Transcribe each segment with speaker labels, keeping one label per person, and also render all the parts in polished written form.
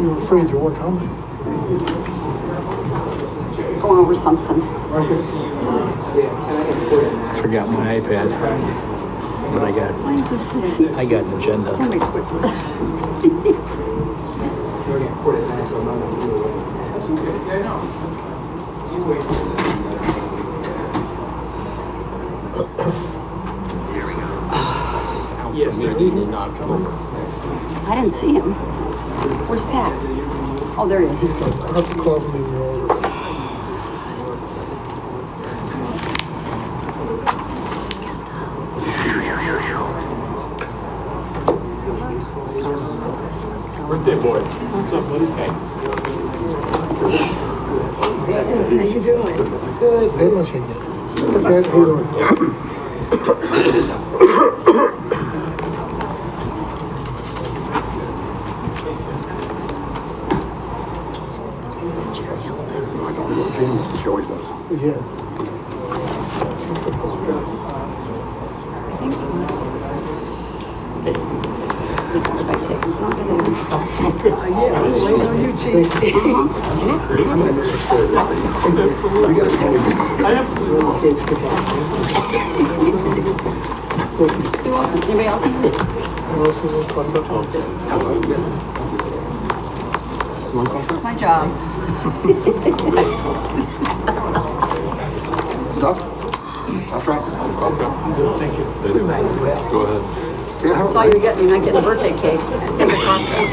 Speaker 1: You were afraid you weren't coming.
Speaker 2: Going over something.
Speaker 3: Forgot my iPad. But I got.
Speaker 2: Why is this?
Speaker 3: I got an agenda.
Speaker 2: Somebody quit.
Speaker 1: Yes, I didn't.
Speaker 2: I didn't see him. Where's Pat? Oh, there he is.
Speaker 1: I have to call him in the order.
Speaker 4: Birthday boy. What's up, buddy? Hey.
Speaker 2: How you doing? Good.
Speaker 1: They must hate you. How you doing?
Speaker 4: Joey does.
Speaker 1: Yeah.
Speaker 2: Anybody else? It's my job.
Speaker 4: That's right. Thank you. Go ahead.
Speaker 2: That's all you're getting. You're not getting a birthday cake. Take a coffee.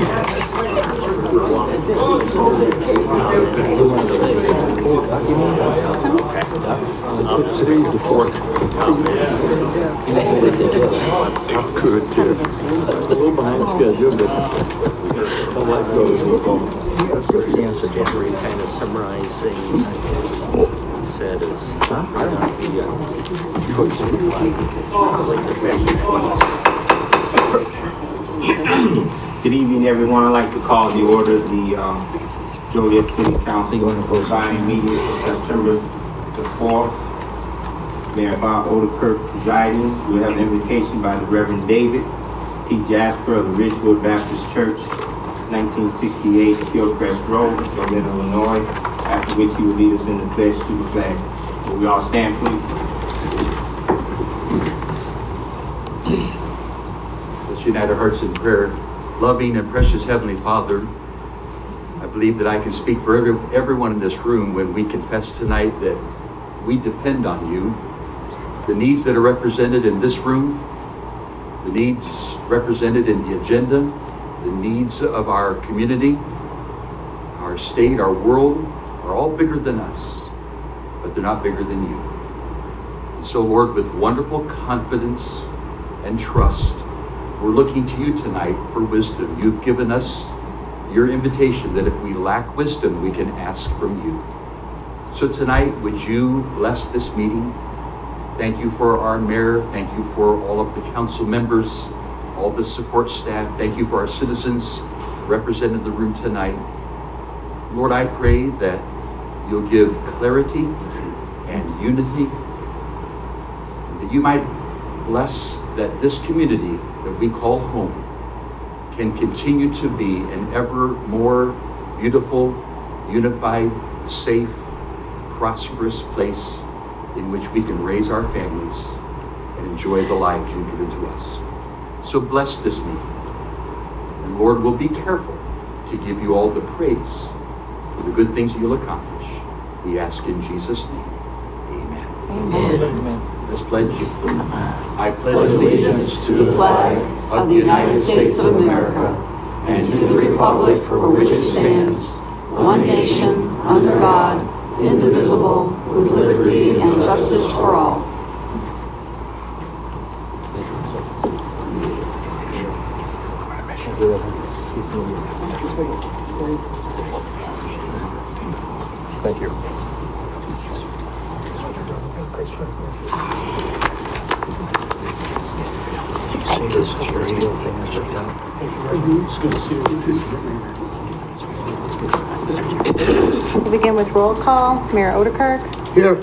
Speaker 4: Today's the 4th. Good, kid. A little behind schedule, but how life goes.
Speaker 5: Summary kind of summarize things. He said is the choice of
Speaker 6: Good evening, everyone. I'd like to call the order of the Joliet City Council combined meeting for September the 4th. Mayor Bob Odekirk presiding. We have an invitation by the Reverend David P. Jasper of the Ridgewood Baptist Church, 1968 Hillcrest Road, Joliet, Illinois, after which he will lead us in the pledge to the flag. Will we all stand, please?
Speaker 7: Let's unite our hearts in prayer. Loving and precious Heavenly Father, I believe that I can speak for everyone in this room when we confess tonight that we depend on you. The needs that are represented in this room, the needs represented in the agenda, the needs of our community, our state, our world, are all bigger than us, but they're not bigger than you. And so, Lord, with wonderful confidence and trust, we're looking to you tonight for wisdom. You've given us your invitation that if we lack wisdom, we can ask from you. So tonight, would you bless this meeting? Thank you for our mayor. Thank you for all of the council members, all the support staff. Thank you for our citizens represented in the room tonight. Lord, I pray that you'll give clarity and unity, that you might bless that this community that we call home can continue to be an ever more beautiful, unified, safe, prosperous place in which we can raise our families and enjoy the lives you've given to us. So bless this meeting. And Lord, we'll be careful to give you all the praise for the good things that you'll accomplish. We ask in Jesus' name. Amen.
Speaker 2: Amen.
Speaker 7: Let's pledge. I pledge allegiance to the flag of the United States of America and to the republic for which it stands, one nation, under God, indivisible, with liberty and justice for all.
Speaker 4: Thank you.
Speaker 8: We'll begin with roll call. Mayor Odekirk.
Speaker 1: Here.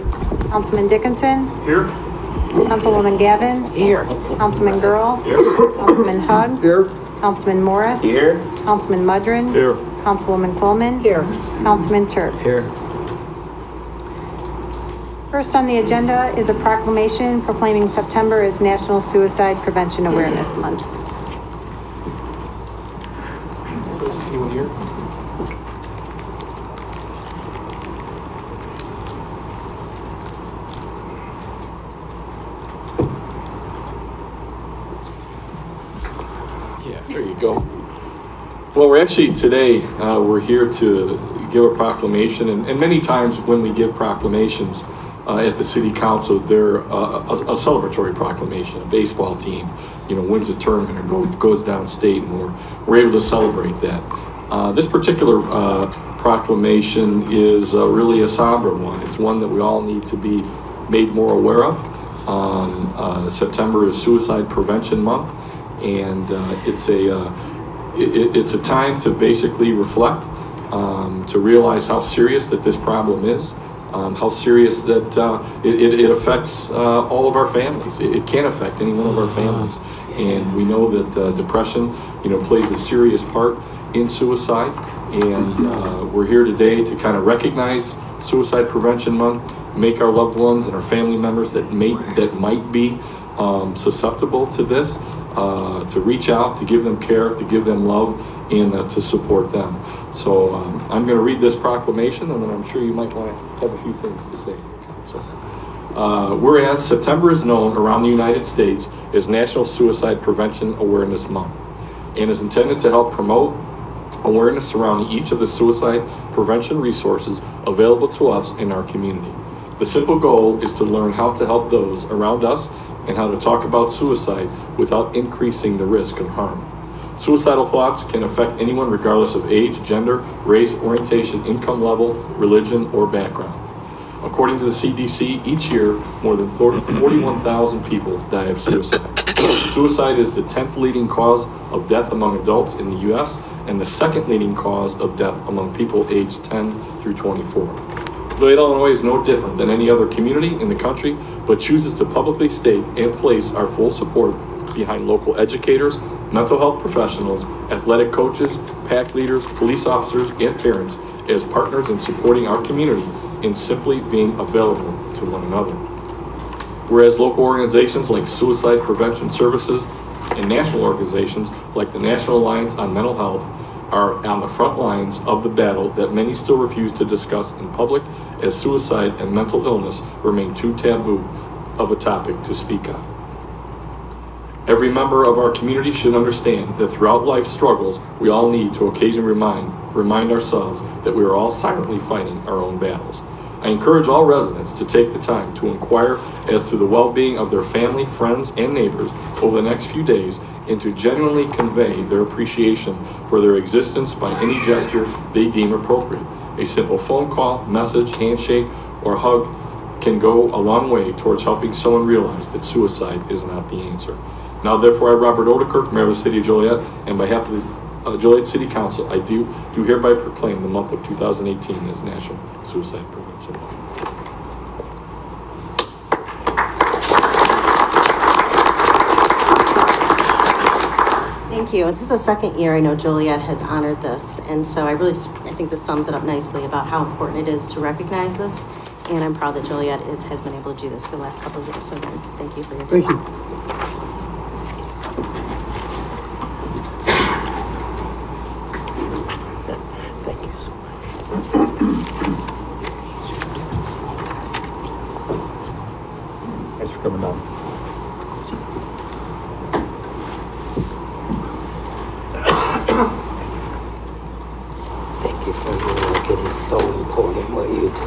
Speaker 8: Councilman Dickinson.
Speaker 4: Here.
Speaker 8: Councilwoman Gavin.
Speaker 3: Here.
Speaker 8: Councilman Girl.
Speaker 4: Here.
Speaker 8: Councilman Hug.
Speaker 1: Here.
Speaker 8: Councilman Morris.
Speaker 6: Here.
Speaker 8: Councilman Mudrin.
Speaker 4: Here.
Speaker 8: Councilwoman Coleman.
Speaker 2: Here.
Speaker 8: Councilman Turk.
Speaker 3: Here.
Speaker 8: First on the agenda is a proclamation proclaiming September as National Suicide Prevention Awareness Month.
Speaker 3: Anyone here?
Speaker 9: Yeah, there you go. Well, we're actually today, we're here to give a proclamation, and many times when we give proclamations at the city council, they're a celebratory proclamation. A baseball team, wins a tournament or goes downstate, and we're able to celebrate that. This particular proclamation is really a somber one. It's one that we all need to be made more aware of. September is Suicide Prevention Month, and it's a time to basically reflect, to realize how serious that this problem is, how serious that it affects all of our families. It can affect any one of our families, and we know that depression, plays a serious part in suicide. And we're here today to kind of recognize Suicide Prevention Month, make our loved ones and our family members that might be susceptible to this, to reach out, to give them care, to give them love, and to support them. So I'm going to read this proclamation, and then I'm sure you might want to have a few things to say. So, whereas September is known around the United States as National Suicide Prevention Awareness Month, and is intended to help promote awareness surrounding each of the suicide prevention resources available to us in our community. The simple goal is to learn how to help those around us and how to talk about suicide without increasing the risk of harm. Suicidal thoughts can affect anyone regardless of age, gender, race, orientation, income level, religion, or background. According to the CDC, each year, more than 41,000 people die of suicide. Suicide is the 10th leading cause of death among adults in the U.S. and the second leading cause of death among people aged 10 through 24. Joliet, Illinois is no different than any other community in the country, but chooses to publicly state and place our full support behind local educators, mental health professionals, athletic coaches, PAC leaders, police officers, and parents as partners in supporting our community and simply being available to one another. Whereas local organizations like Suicide Prevention Services and national organizations like the National Alliance on Mental Health are on the front lines of the battle that many still refuse to discuss in public, as suicide and mental illness remain too taboo of a topic to speak on. Every member of our community should understand that throughout life's struggles, we all need to occasionally remind ourselves that we are all silently fighting our own battles. I encourage all residents to take the time to inquire as to the well-being of their family, friends, and neighbors over the next few days, and to genuinely convey their appreciation for their existence by any gesture they deem appropriate. A simple phone call, message, handshake, or hug can go a long way towards helping someone realize that suicide is not the answer. Now, therefore, I, Robert Odekirk, Mayor of the City of Joliet, and on behalf of the Joliet City Council, I do hereby proclaim the month of 2018 as National Suicide Prevention Month.
Speaker 10: Thank you. This is the second year I know Joliet has honored this, and so I think this sums it up nicely about how important it is to recognize this, and I'm proud that Joliet has been able to do this for the last couple of years. So again, thank you for your time.
Speaker 1: Thank you.
Speaker 5: Thank you so much.
Speaker 3: Thanks for coming down.
Speaker 5: Thank you for your work. It is so important what you do.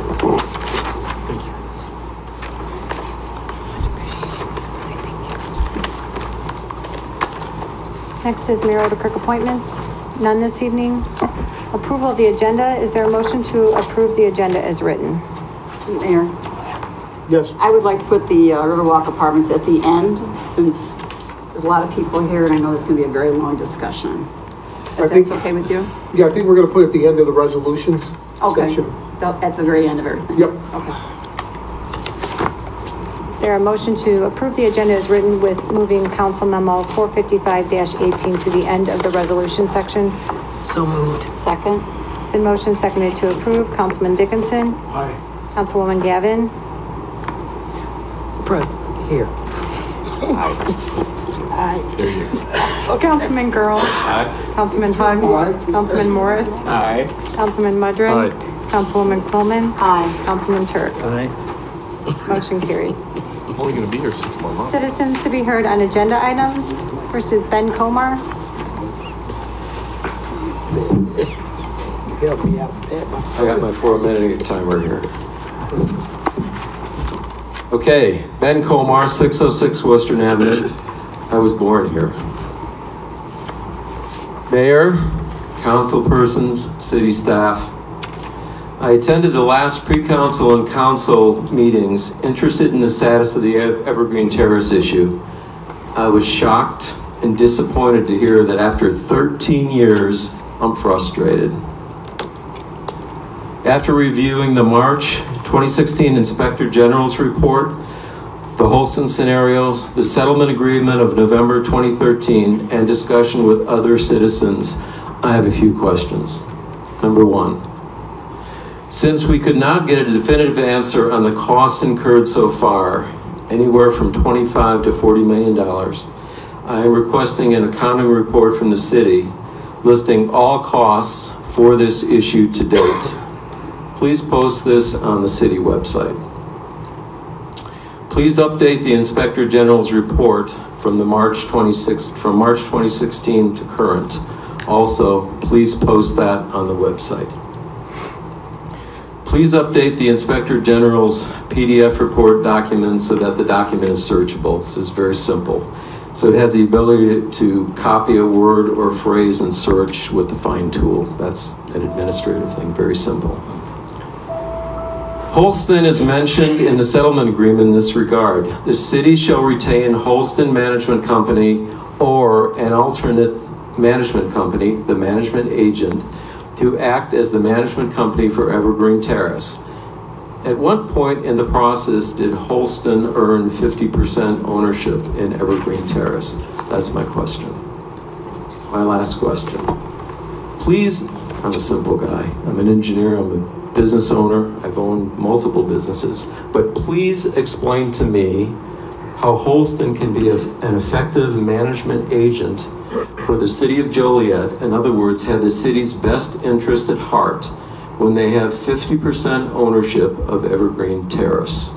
Speaker 8: Next is Mayor Odekirk appointments. None this evening. Approval of the agenda. Is there a motion to approve the agenda as written?
Speaker 2: Mayor,
Speaker 1: Yes,
Speaker 2: I would like to put the Riverwalk Apartments at the end, since there's a lot of people here, and I know it's going to be a very long discussion. If that's okay with you?
Speaker 1: yeah, I think we're gonna put at the end of the resolutions
Speaker 2: Okay.
Speaker 1: section.
Speaker 2: At the very end of everything?
Speaker 1: Yep.
Speaker 2: Okay.
Speaker 8: Is there a motion to approve the agenda as written with moving Council Memo 455-18 to the end of the resolution section?
Speaker 5: So moved.
Speaker 2: Second?
Speaker 8: It's been motion seconded to approve. Councilman Dickinson.
Speaker 1: Aye.
Speaker 8: Councilwoman Gavin.
Speaker 3: Present, here.
Speaker 9: There you go.
Speaker 8: Councilman Girl.
Speaker 9: Aye.
Speaker 8: Councilman Hug.
Speaker 1: Aye.
Speaker 8: Councilman Morris.
Speaker 3: Aye.
Speaker 8: Councilman Mudrin. Councilwoman Coleman.
Speaker 2: Aye.
Speaker 8: Councilman Turk.
Speaker 3: Aye.
Speaker 8: Motion carried.
Speaker 9: I'm only gonna be here 6 more months.
Speaker 8: Citizens to be heard on agenda items. First is Ben Komar.
Speaker 3: Help me out.
Speaker 11: I got my 4-minute timer here. Okay, Ben Komar, 606 Western Avenue. I was born here. Mayor, councilpersons, city staff. I attended the last pre-council and council meetings interested in the status of the Evergreen Terrace issue. I was shocked and disappointed to hear that after 13 years, I'm frustrated. After reviewing the March 2016 Inspector General's report, the Holston scenarios, the settlement agreement of November 2013, and discussion with other citizens, I have a few questions. Number one, since we could not get a definitive answer on the costs incurred so far, anywhere from $25 to $40 million, I am requesting an accounting report from the city listing all costs for this issue to date. Please post this on the city website. Please update the Inspector General's report from March 2016 to current. Also, please post that on the website. Please update the Inspector General's PDF report document so that the document is searchable. This is very simple. So it has the ability to copy a word or phrase and search with the find tool. That's an administrative thing, very simple. Holston is mentioned in the settlement agreement in this regard. The city shall retain Holston Management Company or an alternate management company, the management agent, to act as the management company for Evergreen Terrace. At what point in the process did Holston earn 50% ownership in Evergreen Terrace? That's my question. My last question. Please, I'm a simple guy. I'm an engineer, I'm a business owner. I've owned multiple businesses. But please explain to me how Holston can be an effective management agent for the city of Joliet. In other words, have the city's best interest at heart when they have 50% ownership of Evergreen Terrace.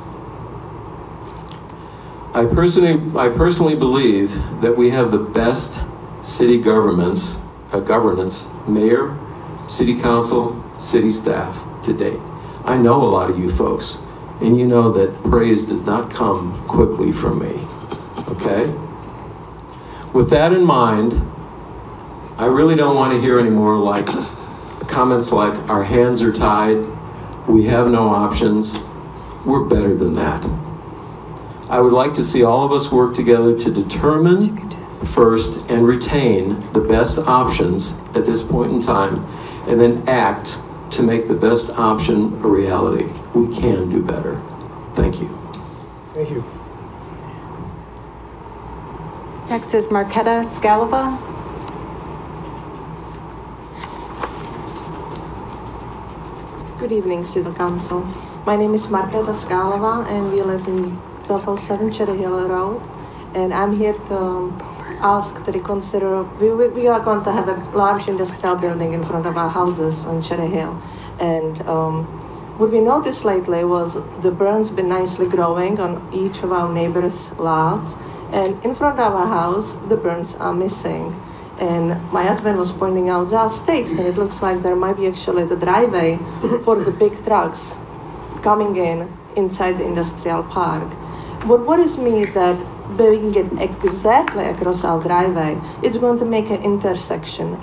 Speaker 11: I personally believe that we have the best city governance, mayor, city council, city staff to date. I know a lot of you folks, and you know that praise does not come quickly from me, okay? With that in mind, I really don't want to hear any more like comments like, our hands are tied, we have no options. We're better than that. I would like to see all of us work together to determine first and retain the best options at this point in time, and then act to make the best option a reality. We can do better. Thank you.
Speaker 1: Thank you.
Speaker 8: Next is Marquetta Scalava.
Speaker 12: Good evening, City Council. My name is Marquetta Scalava, and we live in 1207 Cherry Hill Road. And I'm here to ask to reconsider, we are going to have a large industrial building in front of our houses on Cherry Hill. And what we noticed lately was the burns been nicely growing on each of our neighbors' lots. And in front of our house, the burns are missing. And my husband was pointing out there are stakes, and it looks like there might be actually the driveway for the big trucks coming in inside the industrial park. What worries me that being it exactly across our driveway, it's going to make an intersection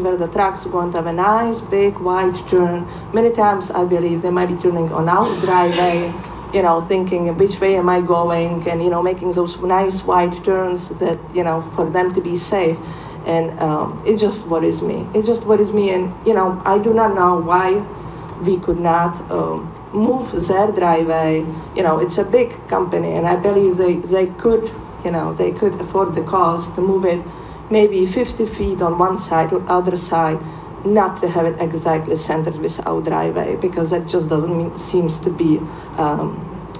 Speaker 12: where the trucks are going to have a nice big wide turn. Many times I believe they might be turning on our driveway, you know, thinking which way am I going, and, you know, making those nice wide turns that, you know, for them to be safe. And it just worries me. It just worries me, and, you know, I do not know why we could not move their driveway. You know, it's a big company, and I believe they could, you know, they could afford the cost to move it maybe 50 feet on one side or other side, not to have it exactly centered with our driveway, because that just seems to be,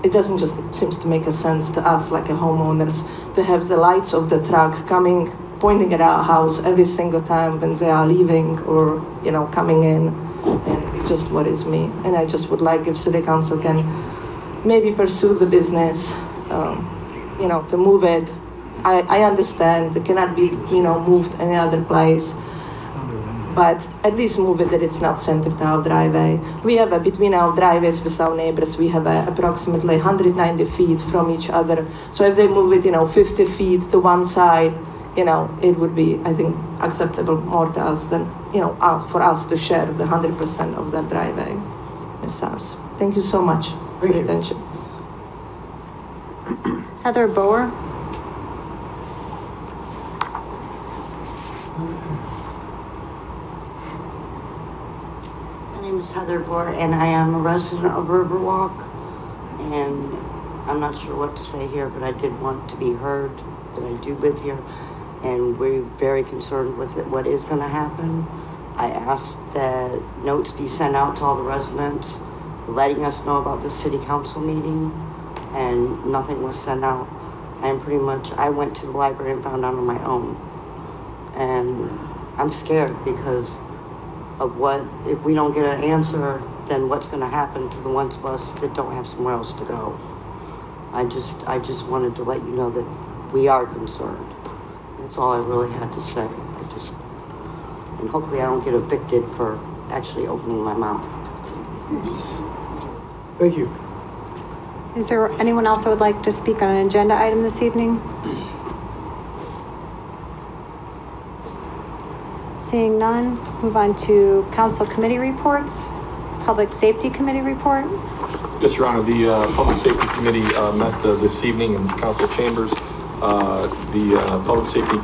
Speaker 12: it doesn't just seems to make a sense to us like a homeowners to have the lights of the truck coming, pointing at our house every single time when they are leaving or, you know, coming in. And it just worries me. And I just would like if City Council can maybe pursue the business, you know, to move it. I understand it cannot be, you know, moved any other place, but at least move it that it's not centered to our driveway. We have between our driveways with our neighbors, we have approximately 190 feet from each other. So if they move it, you know, 50 feet to one side, you know, it would be, I think, acceptable more to us than, you know, for us to share the 100% of that driveway with ours. Thank you so much for your attention.
Speaker 8: Heather Boer.
Speaker 13: My name is Heather Boer, and I am a resident of Riverwalk, and I'm not sure what to say here, but I did want to be heard that I do live here, and we're very concerned with it, what is going to happen. I asked that notes be sent out to all the residents, letting us know about the city council meeting, and nothing was sent out. I went to the library and found out on my own, and I'm scared because of what, if we don't get an answer, then what's going to happen to the ones of us that don't have somewhere else to go. I just wanted to let you know that we are concerned. That's all I really had to say. And hopefully I don't get evicted for actually opening my mouth.
Speaker 1: Thank you.
Speaker 8: Is there anyone else that would like to speak on an agenda item this evening? Seeing none, move on to council committee reports. Public Safety Committee report.
Speaker 9: Yes, Your Honor. The Public Safety Committee met this evening in council chambers. The Public Safety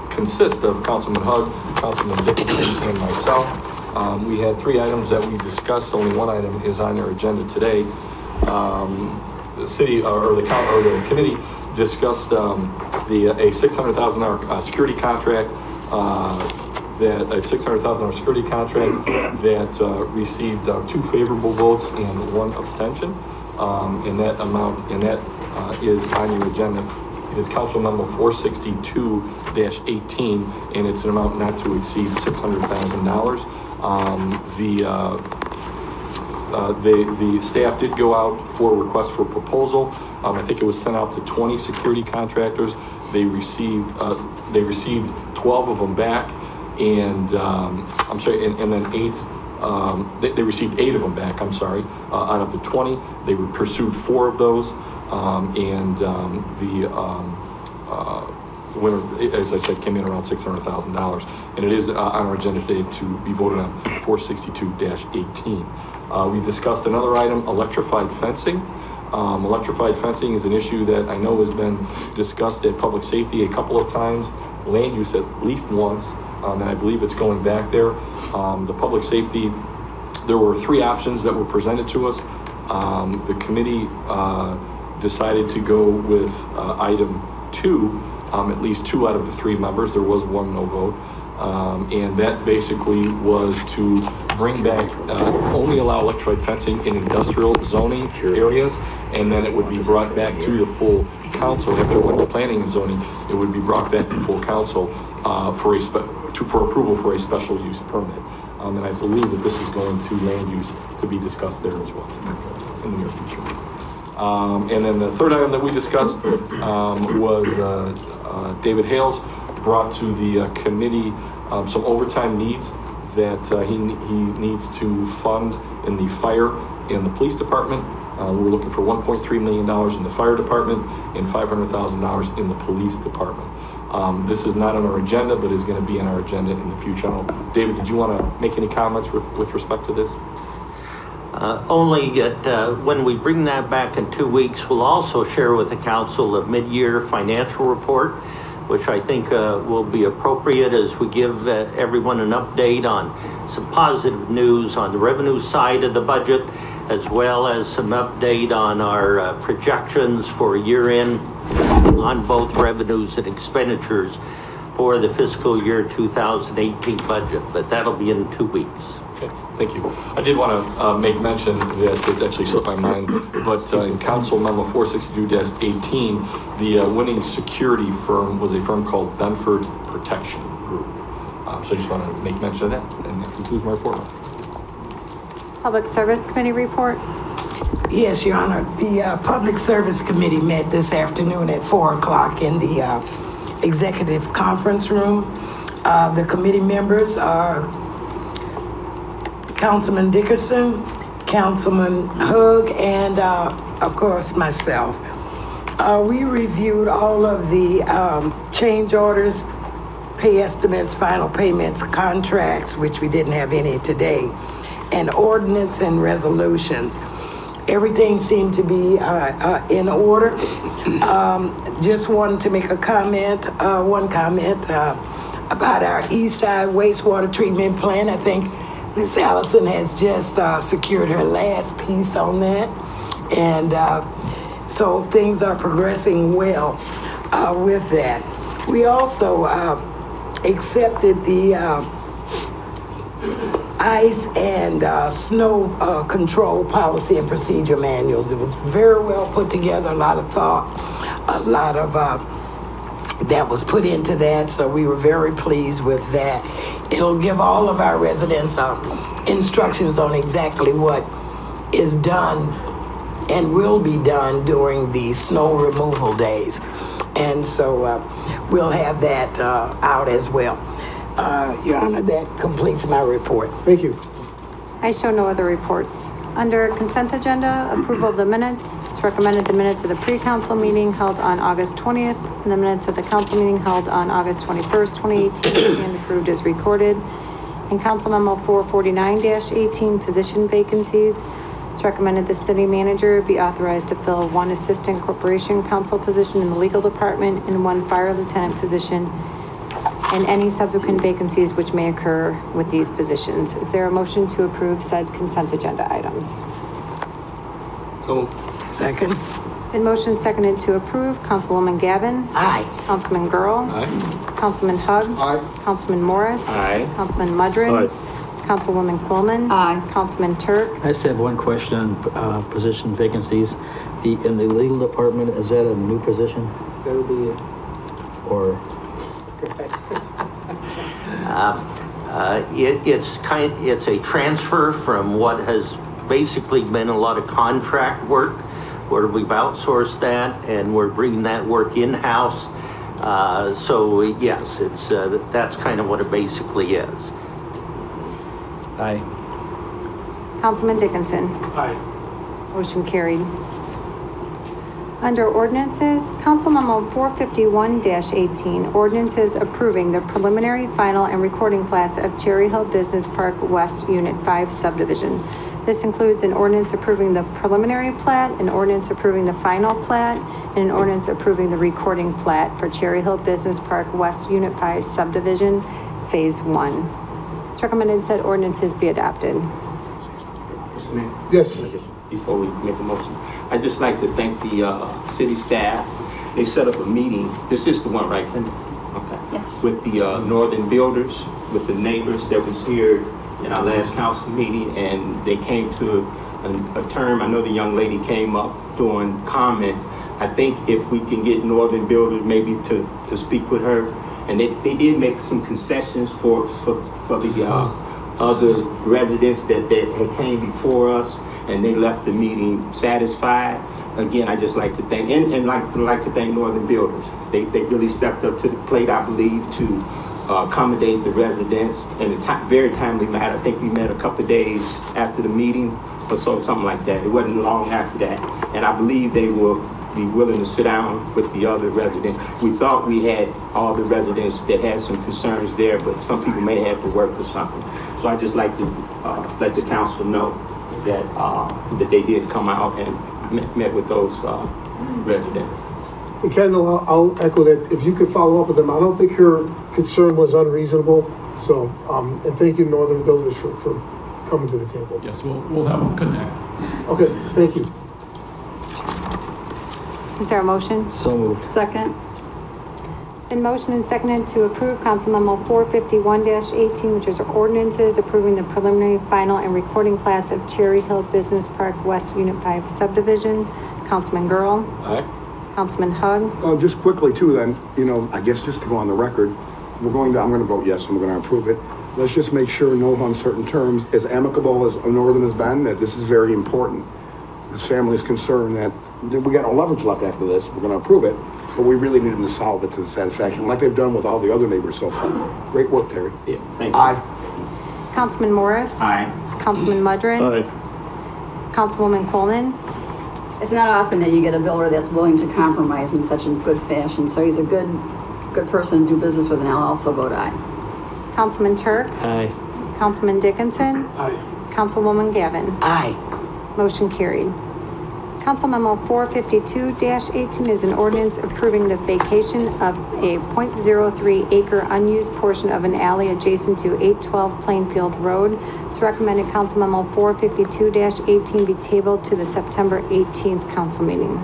Speaker 9: consists of Councilman Hugg, Councilman Dickinson, and myself. We had 3 items that we discussed. Only 1 item is on our agenda today. The city or the committee discussed a $600,000 security contract. That a $600,000 security contract that received 2 favorable votes and 1 abstention. And that amount, is on your agenda. It is Council Memo 462-18, and it's an amount not to exceed $600,000. The staff did go out for a request for proposal. I think it was sent out to 20 security contractors. They received 12 of them back. And I'm sorry, and then 8, they received 8 of them back, I'm sorry, out of the 20. They pursued 4 of those, the winner, as I said, came in around $600,000. And it is on our agenda today to be voted on 462-18. We discussed another item, electrified fencing. Electrified fencing is an issue that I know has been discussed at Public Safety a couple of times, land use at least once. And I believe it's going back there. The Public Safety, there were 3 options that were presented to us. The committee decided to go with item 2, at least 2 out of the 3 members. There was 1 no vote. And that basically was to bring back, only allow electrified fencing in industrial zoning areas, and then it would be brought back to the full council. After it went to planning and zoning, it would be brought back to full council for approval for a special use permit. And I believe that this is going to land use to be discussed there as well in the near future. And then the third item that we discussed was David Hales brought to the committee some overtime needs that he needs to fund in the fire and the police department. We're looking for $1.3 million in the fire department and $500,000 in the police department. This is not on our agenda, but is going to be on our agenda in the future. David, did you want to make any comments with respect to this?
Speaker 5: Only that when we bring that back in 2 weeks, we'll also share with the council a mid-year financial report, which I think will be appropriate as we give everyone an update on some positive news on the revenue side of the budget, as well as some update on our projections for year-end on both revenues and expenditures for the fiscal year 2018 budget, but that'll be in 2 weeks.
Speaker 9: Okay, thank you. I did want to make mention that it actually slipped my mind, but in Council Memo 462-18, the winning security firm was a firm called Benford Protection Group. So I just want to make mention of that, and that concludes my report.
Speaker 8: Public Service Committee report.
Speaker 14: Yes, Your Honor. The Public Service Committee met this afternoon at 4 o'clock in the Executive Conference Room. The committee members are Councilman Dickerson, Councilman Hug, and of course myself. We reviewed all of the change orders, pay estimates, final payments, contracts, which we didn't have any today, and ordinance and resolutions. Everything seemed to be in order. Just wanted to make a comment, one comment about our East Side wastewater treatment plant. I think Ms. Allison has just secured her last piece on that. And so things are progressing well with that. We also accepted the ice and snow control policy and procedure manuals. It was very well put together, a lot of thought, a lot of that was put into that, so we were very pleased with that. It'll give all of our residents instructions on exactly what is done and will be done during the snow removal days. And so we'll have that out as well. Your Honor, that completes my report.
Speaker 1: Thank you.
Speaker 8: I show no other reports. Under consent agenda, approval of the minutes. It's recommended the minutes of the pre-council meeting held on August 20th and the minutes of the council meeting held on August 21st, 2018 and approved as recorded. In Council Memo 449-18, position vacancies. It's recommended the city manager be authorized to fill one assistant corporation counsel position in the legal department and one fire lieutenant position, and any subsequent vacancies which may occur with these positions. Is there a motion to approve said consent agenda items?
Speaker 9: So,
Speaker 14: second.
Speaker 8: Been motion seconded to approve. Councilwoman Gavin.
Speaker 14: Aye.
Speaker 8: Councilman Girl.
Speaker 9: aye.
Speaker 8: Councilman Hug.
Speaker 1: Aye.
Speaker 8: Councilman Morris.
Speaker 6: Aye.
Speaker 8: Councilman Mudrin.
Speaker 4: Aye.
Speaker 8: Councilwoman Coleman.
Speaker 2: Aye.
Speaker 8: Councilman Turk.
Speaker 3: I just have one question on position vacancies. In the legal department, is that a new position? Or?
Speaker 5: It's a transfer from what has basically been a lot of contract work, where we've outsourced that and we're bringing that work in-house. So yes, it's that's kind of what it basically is.
Speaker 3: Aye.
Speaker 8: Councilman Dickinson.
Speaker 1: Aye.
Speaker 8: Motion carried. Under ordinances, Council Memo 451-18, ordinances approving the preliminary, final, and recording plats of Cherry Hill Business Park West Unit 5 subdivision. This includes an ordinance approving the preliminary plat, an ordinance approving the final plat, and an ordinance approving the recording plat for Cherry Hill Business Park West Unit 5 subdivision, Phase 1. It's recommended said ordinances be adopted.
Speaker 6: Mr. Mayor?
Speaker 1: Yes.
Speaker 6: Before we make a motion, I'd just like to thank the city staff. They set up a meeting. This is the one, right, Kendra? Okay.
Speaker 2: Yes.
Speaker 6: With the northern builders, with the neighbors that was here in our last council meeting, and they came to a term. I know the young lady came up doing comments. I think if we can get northern builders maybe to speak with her, and they did make some concessions for the other residents that had came before us, and they left the meeting satisfied. Again, I just like to thank, and like to thank Northern Builders. They really stepped up to the plate, I believe, to accommodate the residents in a very timely manner. I think we met a couple of days after the meeting or so, something like that. It wasn't long after that. And I believe they will be willing to sit down with the other residents. We thought we had all the residents that had some concerns there, but some people may have to work with something. So I just like to let the council know that that they did come out and met with those residents.
Speaker 1: And Kendall, I'll echo that. If you could follow up with them, I don't think her concern was unreasonable. So, and thank you, Northern Builders, for coming to the table.
Speaker 9: Yes, we'll have them connect.
Speaker 1: Okay, thank you.
Speaker 8: Is there a motion?
Speaker 3: So moved.
Speaker 2: Second.
Speaker 8: Been motioned and seconded to approve Council Memo 451-18, which is ordinances approving the preliminary, final, and recording plats of Cherry Hill Business Park West Unit 5 subdivision. Councilman Girl.
Speaker 9: Aye.
Speaker 8: Councilman Hug.
Speaker 15: Just quickly too then, I guess just to go on the record, I'm going to vote yes, I'm going to approve it. Let's just make sure, no uncertain terms, as amicable as Northern has been, that this is very important. This family is concerned that we got 11 left after this, we're going to approve it, but we really need them to solve it to the satisfaction, like they've done with all the other neighbors so far. Great work, Terry.
Speaker 5: Yeah, thank you.
Speaker 15: Aye.
Speaker 8: Councilman Morris.
Speaker 6: Aye.
Speaker 8: Councilman Mudrin.
Speaker 4: Aye.
Speaker 8: Councilwoman Coleman.
Speaker 2: It's not often that you get a builder that's willing to compromise in such a good fashion, so he's a good person to do business with, and I'll also vote aye.
Speaker 8: Councilman Turk.
Speaker 3: Aye.
Speaker 8: Councilman Dickinson.
Speaker 9: Aye.
Speaker 8: Councilwoman Gavin.
Speaker 14: Aye.
Speaker 8: Motion carried. Council Memo 452-18 is an ordinance approving the vacation of a .03 acre unused portion of an alley adjacent to 812 Plainfield Road. It's recommended Council Memo 452-18 be tabled to the September 18th council meeting.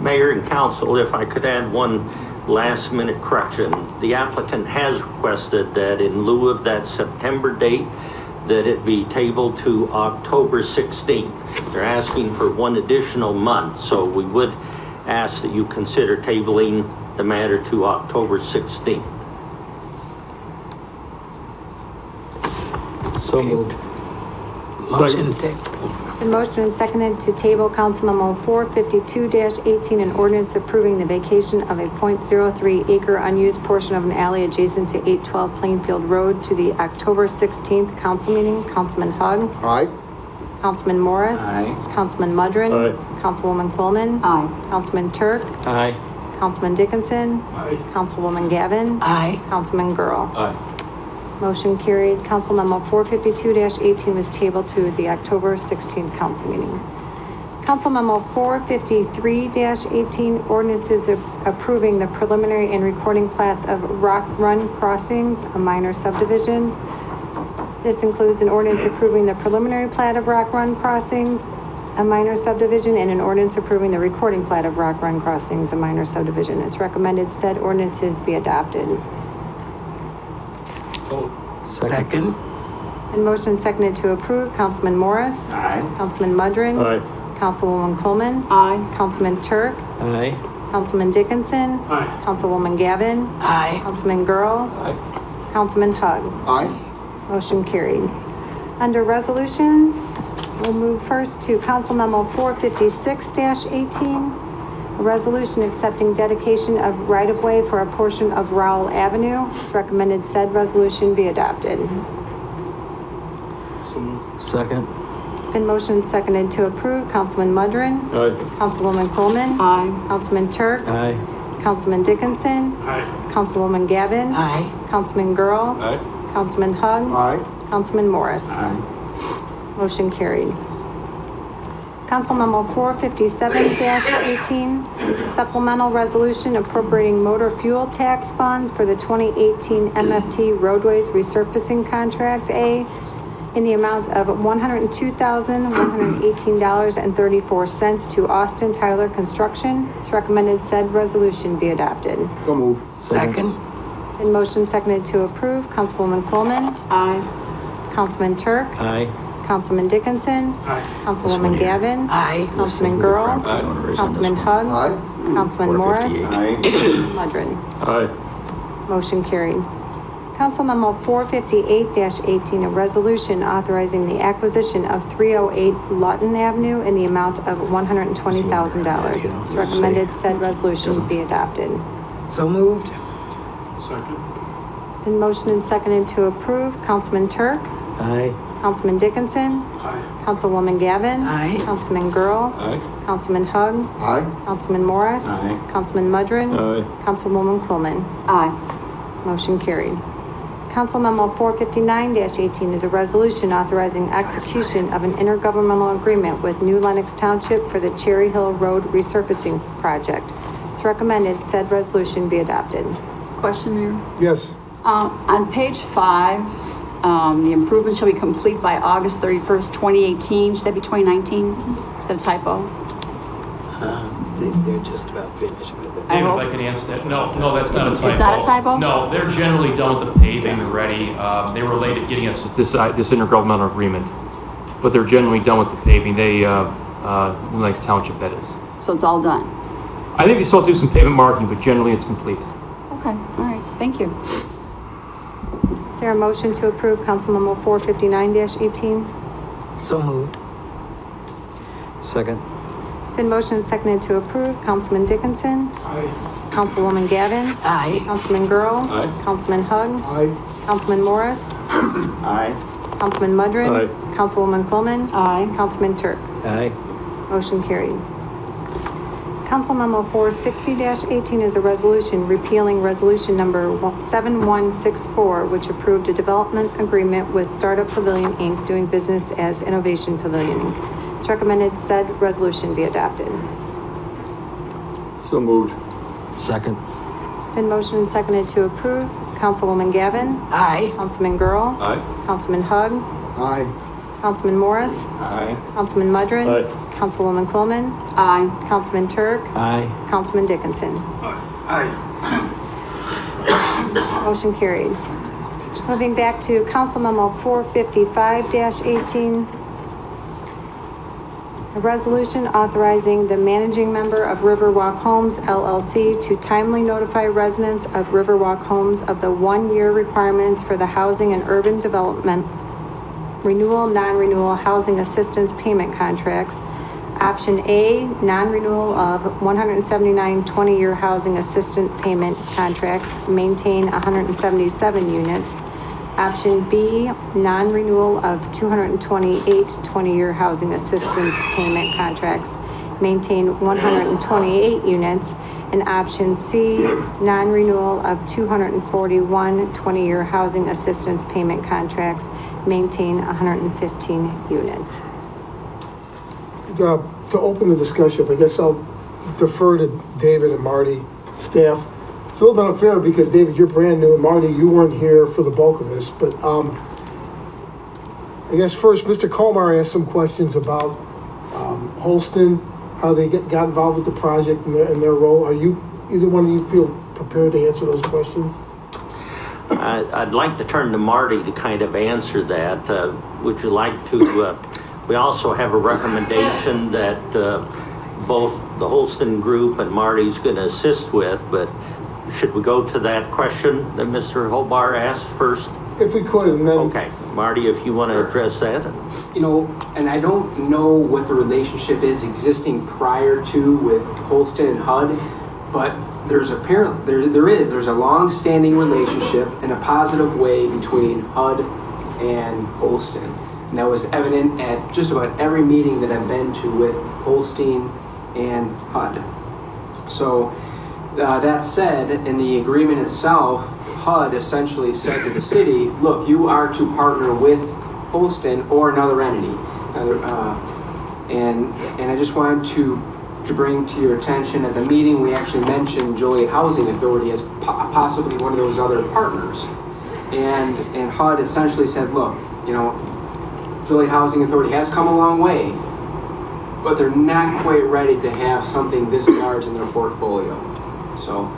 Speaker 5: Mayor and council, if I could add one last minute correction. The applicant has requested that in lieu of that September date, that it be tabled to October 16th. They're asking for one additional month, so we would ask that you consider tabling the matter to October 16th.
Speaker 3: So moved.
Speaker 14: Motion to table.
Speaker 8: Been motioned and seconded to table Council Memo 452-18, an ordinance approving the vacation of a .03 acre unused portion of an alley adjacent to 812 Plainfield Road to the October 16th council meeting. Councilman Hug.
Speaker 15: Aye.
Speaker 8: Councilman Morris.
Speaker 6: Aye.
Speaker 8: Councilman Mudrin.
Speaker 4: Aye.
Speaker 8: Councilwoman Coleman.
Speaker 2: Aye.
Speaker 8: Councilman Turk.
Speaker 3: Aye.
Speaker 8: Councilman Dickinson.
Speaker 9: Aye.
Speaker 8: Councilwoman Gavin.
Speaker 14: Aye.
Speaker 8: Councilman Girl.
Speaker 9: Aye.
Speaker 8: Motion carried. Council Memo 452-18 was tabled to the October 16th council meeting. Council Memo 453-18, ordinances approving the preliminary and recording plats of Rock Run Crossings, a minor subdivision. This includes an ordinance approving the preliminary plat of Rock Run Crossings, a minor subdivision, and an ordinance approving the recording plat of Rock Run Crossings, a minor subdivision. It's recommended said ordinances be adopted.
Speaker 14: Second.
Speaker 8: And motion seconded to approve. Councilman Morris.
Speaker 6: Aye.
Speaker 8: Councilman Mudrin.
Speaker 4: Aye.
Speaker 8: Councilwoman Coleman.
Speaker 2: Aye.
Speaker 8: Councilman Turk.
Speaker 3: Aye.
Speaker 8: Councilman Dickinson.
Speaker 9: Aye.
Speaker 8: Councilwoman Gavin.
Speaker 14: Aye.
Speaker 8: Councilman Girl.
Speaker 9: Aye.
Speaker 8: Councilman Hug.
Speaker 15: Aye.
Speaker 8: Motion carried. Under resolutions, we'll move first to Council Memo 456-18. A resolution accepting dedication of right-of-way for a portion of Rowell Avenue. It's recommended said resolution be adopted.
Speaker 9: So moved.
Speaker 3: Second.
Speaker 8: Been motioned seconded to approve. Councilman Mudrin.
Speaker 4: Aye.
Speaker 8: Councilwoman Coleman.
Speaker 2: Aye.
Speaker 8: Councilman Turk.
Speaker 3: Aye.
Speaker 8: Councilman Dickinson.
Speaker 9: Aye.
Speaker 8: Councilwoman Gavin.
Speaker 14: Aye.
Speaker 8: Councilman Girl.
Speaker 9: Aye.
Speaker 8: Councilman Hug.
Speaker 15: Aye.
Speaker 8: Councilman Morris.
Speaker 6: Aye.
Speaker 8: Motion carried. Council Memo 457-18, supplemental resolution appropriating motor fuel tax funds for the 2018 MFT roadways resurfacing contract A in the amount of $102,118.34 to Austin Tyler Construction. It's recommended said resolution be adopted.
Speaker 15: So moved.
Speaker 14: Second.
Speaker 8: In motion seconded to approve, Councilwoman Coleman.
Speaker 2: Aye.
Speaker 8: Councilman Turk.
Speaker 3: Aye.
Speaker 8: Councilman Dickinson.
Speaker 9: Aye.
Speaker 8: Councilwoman Gavin.
Speaker 14: Aye.
Speaker 8: Councilman Girl.
Speaker 9: Aye.
Speaker 8: Councilman Hug.
Speaker 15: Aye.
Speaker 8: Councilman Morris.
Speaker 6: Aye.
Speaker 8: Mudrin.
Speaker 4: Aye.
Speaker 8: Motion carried. Council Memo 458-18, a resolution authorizing the acquisition of 308 Lawton Avenue in the amount of $120,000. It's recommended said resolution be adopted.
Speaker 14: So moved.
Speaker 9: Second.
Speaker 8: It's been motioned and seconded to approve. Councilman Turk.
Speaker 3: Aye.
Speaker 8: Councilman Dickinson.
Speaker 9: Aye.
Speaker 8: Councilwoman Gavin.
Speaker 14: Aye.
Speaker 8: Councilman Girl.
Speaker 9: Aye.
Speaker 8: Councilman Hug.
Speaker 15: Aye.
Speaker 8: Councilman Morris.
Speaker 6: Aye.
Speaker 8: Councilman Mudrin.
Speaker 4: Aye.
Speaker 8: Councilwoman Coleman.
Speaker 2: Aye.
Speaker 8: Motion carried. Council Memo 459-18 is a resolution authorizing execution of an intergovernmental agreement with New Lenox Township for the Cherry Hill Road resurfacing project. It's recommended said resolution be adopted.
Speaker 2: Question, Mayor?
Speaker 1: Yes.
Speaker 2: On page 5, the improvement shall be complete by August 31st, 2018. Should that be 2019? Is that a typo?
Speaker 14: They're just about finished with it.
Speaker 2: I hope.
Speaker 16: If I can answer that. No, that's not a typo.
Speaker 2: It's not a typo?
Speaker 16: No, they're generally done with the paving already. They were late at getting us this intergovernmental agreement, but they're generally done with the paving. They, Blue Lakes Township, that is.
Speaker 2: So it's all done?
Speaker 16: I think they still do some pavement marking, but generally it's complete.
Speaker 2: Okay, all right, thank you.
Speaker 8: Is there a motion to approve Council Memo 459-18?
Speaker 14: So moved.
Speaker 3: Second.
Speaker 8: It's been motioned and seconded to approve. Councilman Dickinson?
Speaker 9: Aye.
Speaker 8: Councilwoman Gavin?
Speaker 14: Aye.
Speaker 8: Councilman Girl?
Speaker 9: Aye.
Speaker 8: Councilman Hug?
Speaker 15: Aye.
Speaker 8: Councilman Morris?
Speaker 6: Aye.
Speaker 8: Councilman Mudrin?
Speaker 9: Aye.
Speaker 8: Councilwoman Coleman?
Speaker 2: Aye.
Speaker 8: Councilman Turk?
Speaker 3: Aye.
Speaker 8: Motion carried. Council Memo 460-18 is a resolution repealing resolution number 7164, which approved a development agreement with Startup Pavilion, Inc., doing business as Innovation Pavilion, Inc. It's recommended said resolution be adopted.
Speaker 9: So moved.
Speaker 3: Second.
Speaker 8: It's been motioned and seconded to approve. Councilwoman Gavin?
Speaker 14: Aye.
Speaker 8: Councilman Girl?
Speaker 9: Aye.
Speaker 8: Councilman Hug?
Speaker 15: Aye.
Speaker 8: Councilman Morris?
Speaker 6: Aye.
Speaker 8: Councilman Mudrin?
Speaker 9: Aye.
Speaker 8: Councilwoman Coleman?
Speaker 2: Aye.
Speaker 8: Councilman Turk?
Speaker 3: Aye.
Speaker 8: Councilman Dickinson?
Speaker 9: Aye.
Speaker 8: Motion carried. Just moving back to Council Memo 455-18. A resolution authorizing the managing member of Riverwalk Homes LLC to timely notify residents of Riverwalk Homes of the one-year requirements for the housing and urban development renewal, non-renewal housing assistance payment contracts. Option A, non-renewal of 179 20-year housing assistance payment contracts, maintain 177 units. Option B, non-renewal of 228 20-year housing assistance payment contracts, maintain 128 units. And option C, non-renewal of 241 20-year housing assistance payment contracts, maintain 115 units.
Speaker 1: To open the discussion, I guess I'll defer to David and Marty, staff. It's a little bit unfair because David, you're brand new, and Marty, you weren't here for the bulk of this, but I guess first, Mr. Colmar asked some questions about Holston, how they got involved with the project and their role. Are you, either one of you feel prepared to answer those questions?
Speaker 5: I'd like to turn to Marty to kind of answer that. Would you like to, we also have a recommendation that both the Holston Group and Marty's going to assist with, but should we go to that question that Mr. Hobart asked first?
Speaker 1: If we could, and then...
Speaker 5: Okay, Marty, if you want to address that.
Speaker 17: You know, and I don't know what the relationship is existing prior to with Holston and HUD, but there's there's a long-standing relationship in a positive way between HUD and Holston. And that was evident at just about every meeting that I've been to with Holston and HUD. So that said, in the agreement itself, HUD essentially said to the city, look, you are to partner with Holston or another entity. And I just wanted to bring to your attention, at the meeting we actually mentioned Joliet Housing Authority as possibly one of those other partners. And HUD essentially said, look, you know, Joliet Housing Authority has come a long way, but they're not quite ready to have something this large in their portfolio. So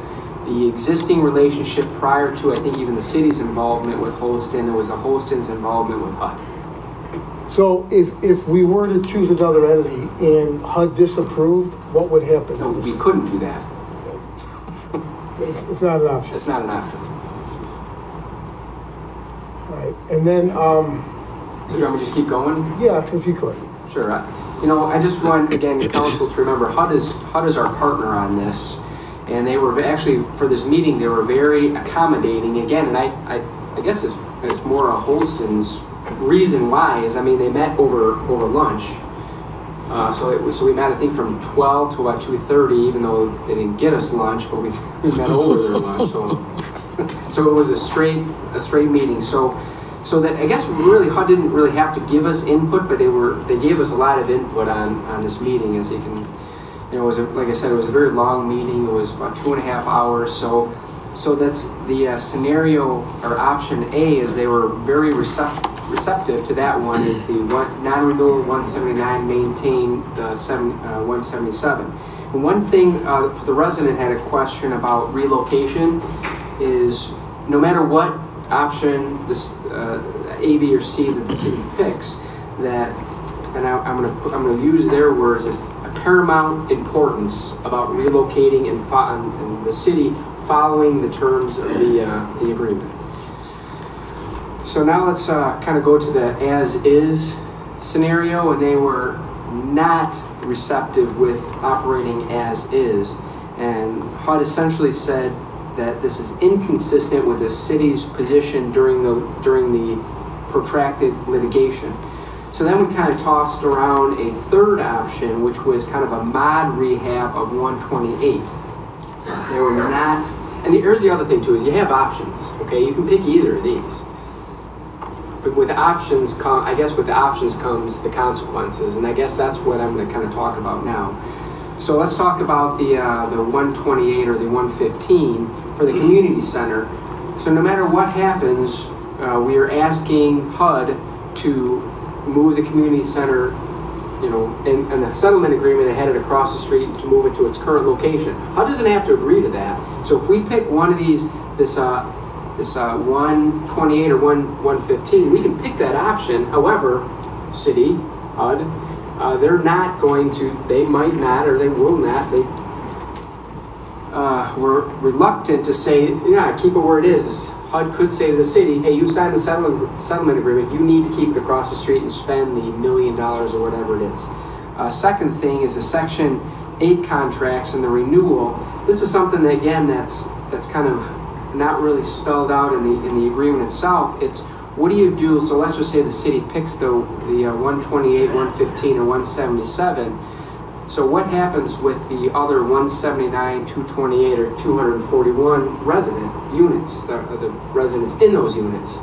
Speaker 17: the existing relationship prior to, I think, even the city's involvement with Holston, there was the Holston's involvement with HUD.
Speaker 1: So if we were to choose another entity and HUD disapproved, what would happen?
Speaker 17: No, we couldn't do that.
Speaker 1: It's not an option.
Speaker 17: It's not an option.
Speaker 1: Right, and then...
Speaker 17: so do you want me to just keep going?
Speaker 1: Yeah, if you could.
Speaker 17: Sure. You know, I just want, again, council to remember, HUD is our partner on this. And they were actually, for this meeting, they were very accommodating. Again, and I guess it's more a Holston's reason why is, I mean, they met over lunch. So we met, I think, from 12 to about 2:30, even though they didn't get us lunch, but we met over their lunch. So it was a straight meeting. So that, I guess, really HUD didn't really have to give us input, but they gave us a lot of input on this meeting, as you can. You know, like I said, it was a very long meeting. It was about 2.5 hours. So that's the scenario, or option A, is they were very receptive to that one. Is the non-renewal 179, maintain the 177. And one thing, the resident had a question about relocation is no matter what option, this A, B, or C that the city picks, that, and I'm gonna use their words as a paramount importance about relocating and the city following the terms of the agreement. So now let's kind of go to the as-is scenario, and they were not receptive with operating as is. And HUD essentially said that this is inconsistent with the city's position during the protracted litigation. So then we kind of tossed around a third option, which was kind of a mod rehab of 128. They were not, and here's the other thing too, is you have options, okay? You can pick either of these. But with options I guess with the options comes the consequences, and I guess that's what I'm going to kind of talk about now. So let's talk about the 128 or the 115 for the community center. So no matter what happens, we are asking HUD to move the community center, you know, in a settlement agreement and head it across the street to move it to its current location. HUD doesn't have to agree to that. So if we pick one of these, this 128 or 115, we can pick that option. However, city, HUD, they're not going to, they might not, or they will not, they were reluctant to say, yeah, keep it where it is. HUD could say to the city, hey, you signed the settlement agreement, you need to keep it across the street and spend the $1 million or whatever it is. Second thing is the Section 8 contracts and the renewal. This is something that, again, that's kind of not really spelled out in the agreement itself. It's what do you do? So let's just say the city picks the 128, 115, and 177. So what happens with the other 179, 228, or 241 resident units, the residents in those units?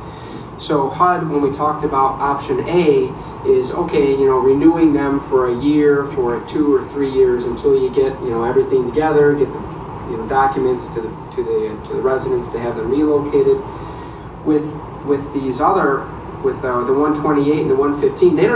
Speaker 17: So HUD, when we talked about option A, is okay, you know, renewing them for a year, for 2 or 3 years until you get, you know, everything together, get the, you know, documents to the residents to have them relocated. With these other, with the 128 and the 115, they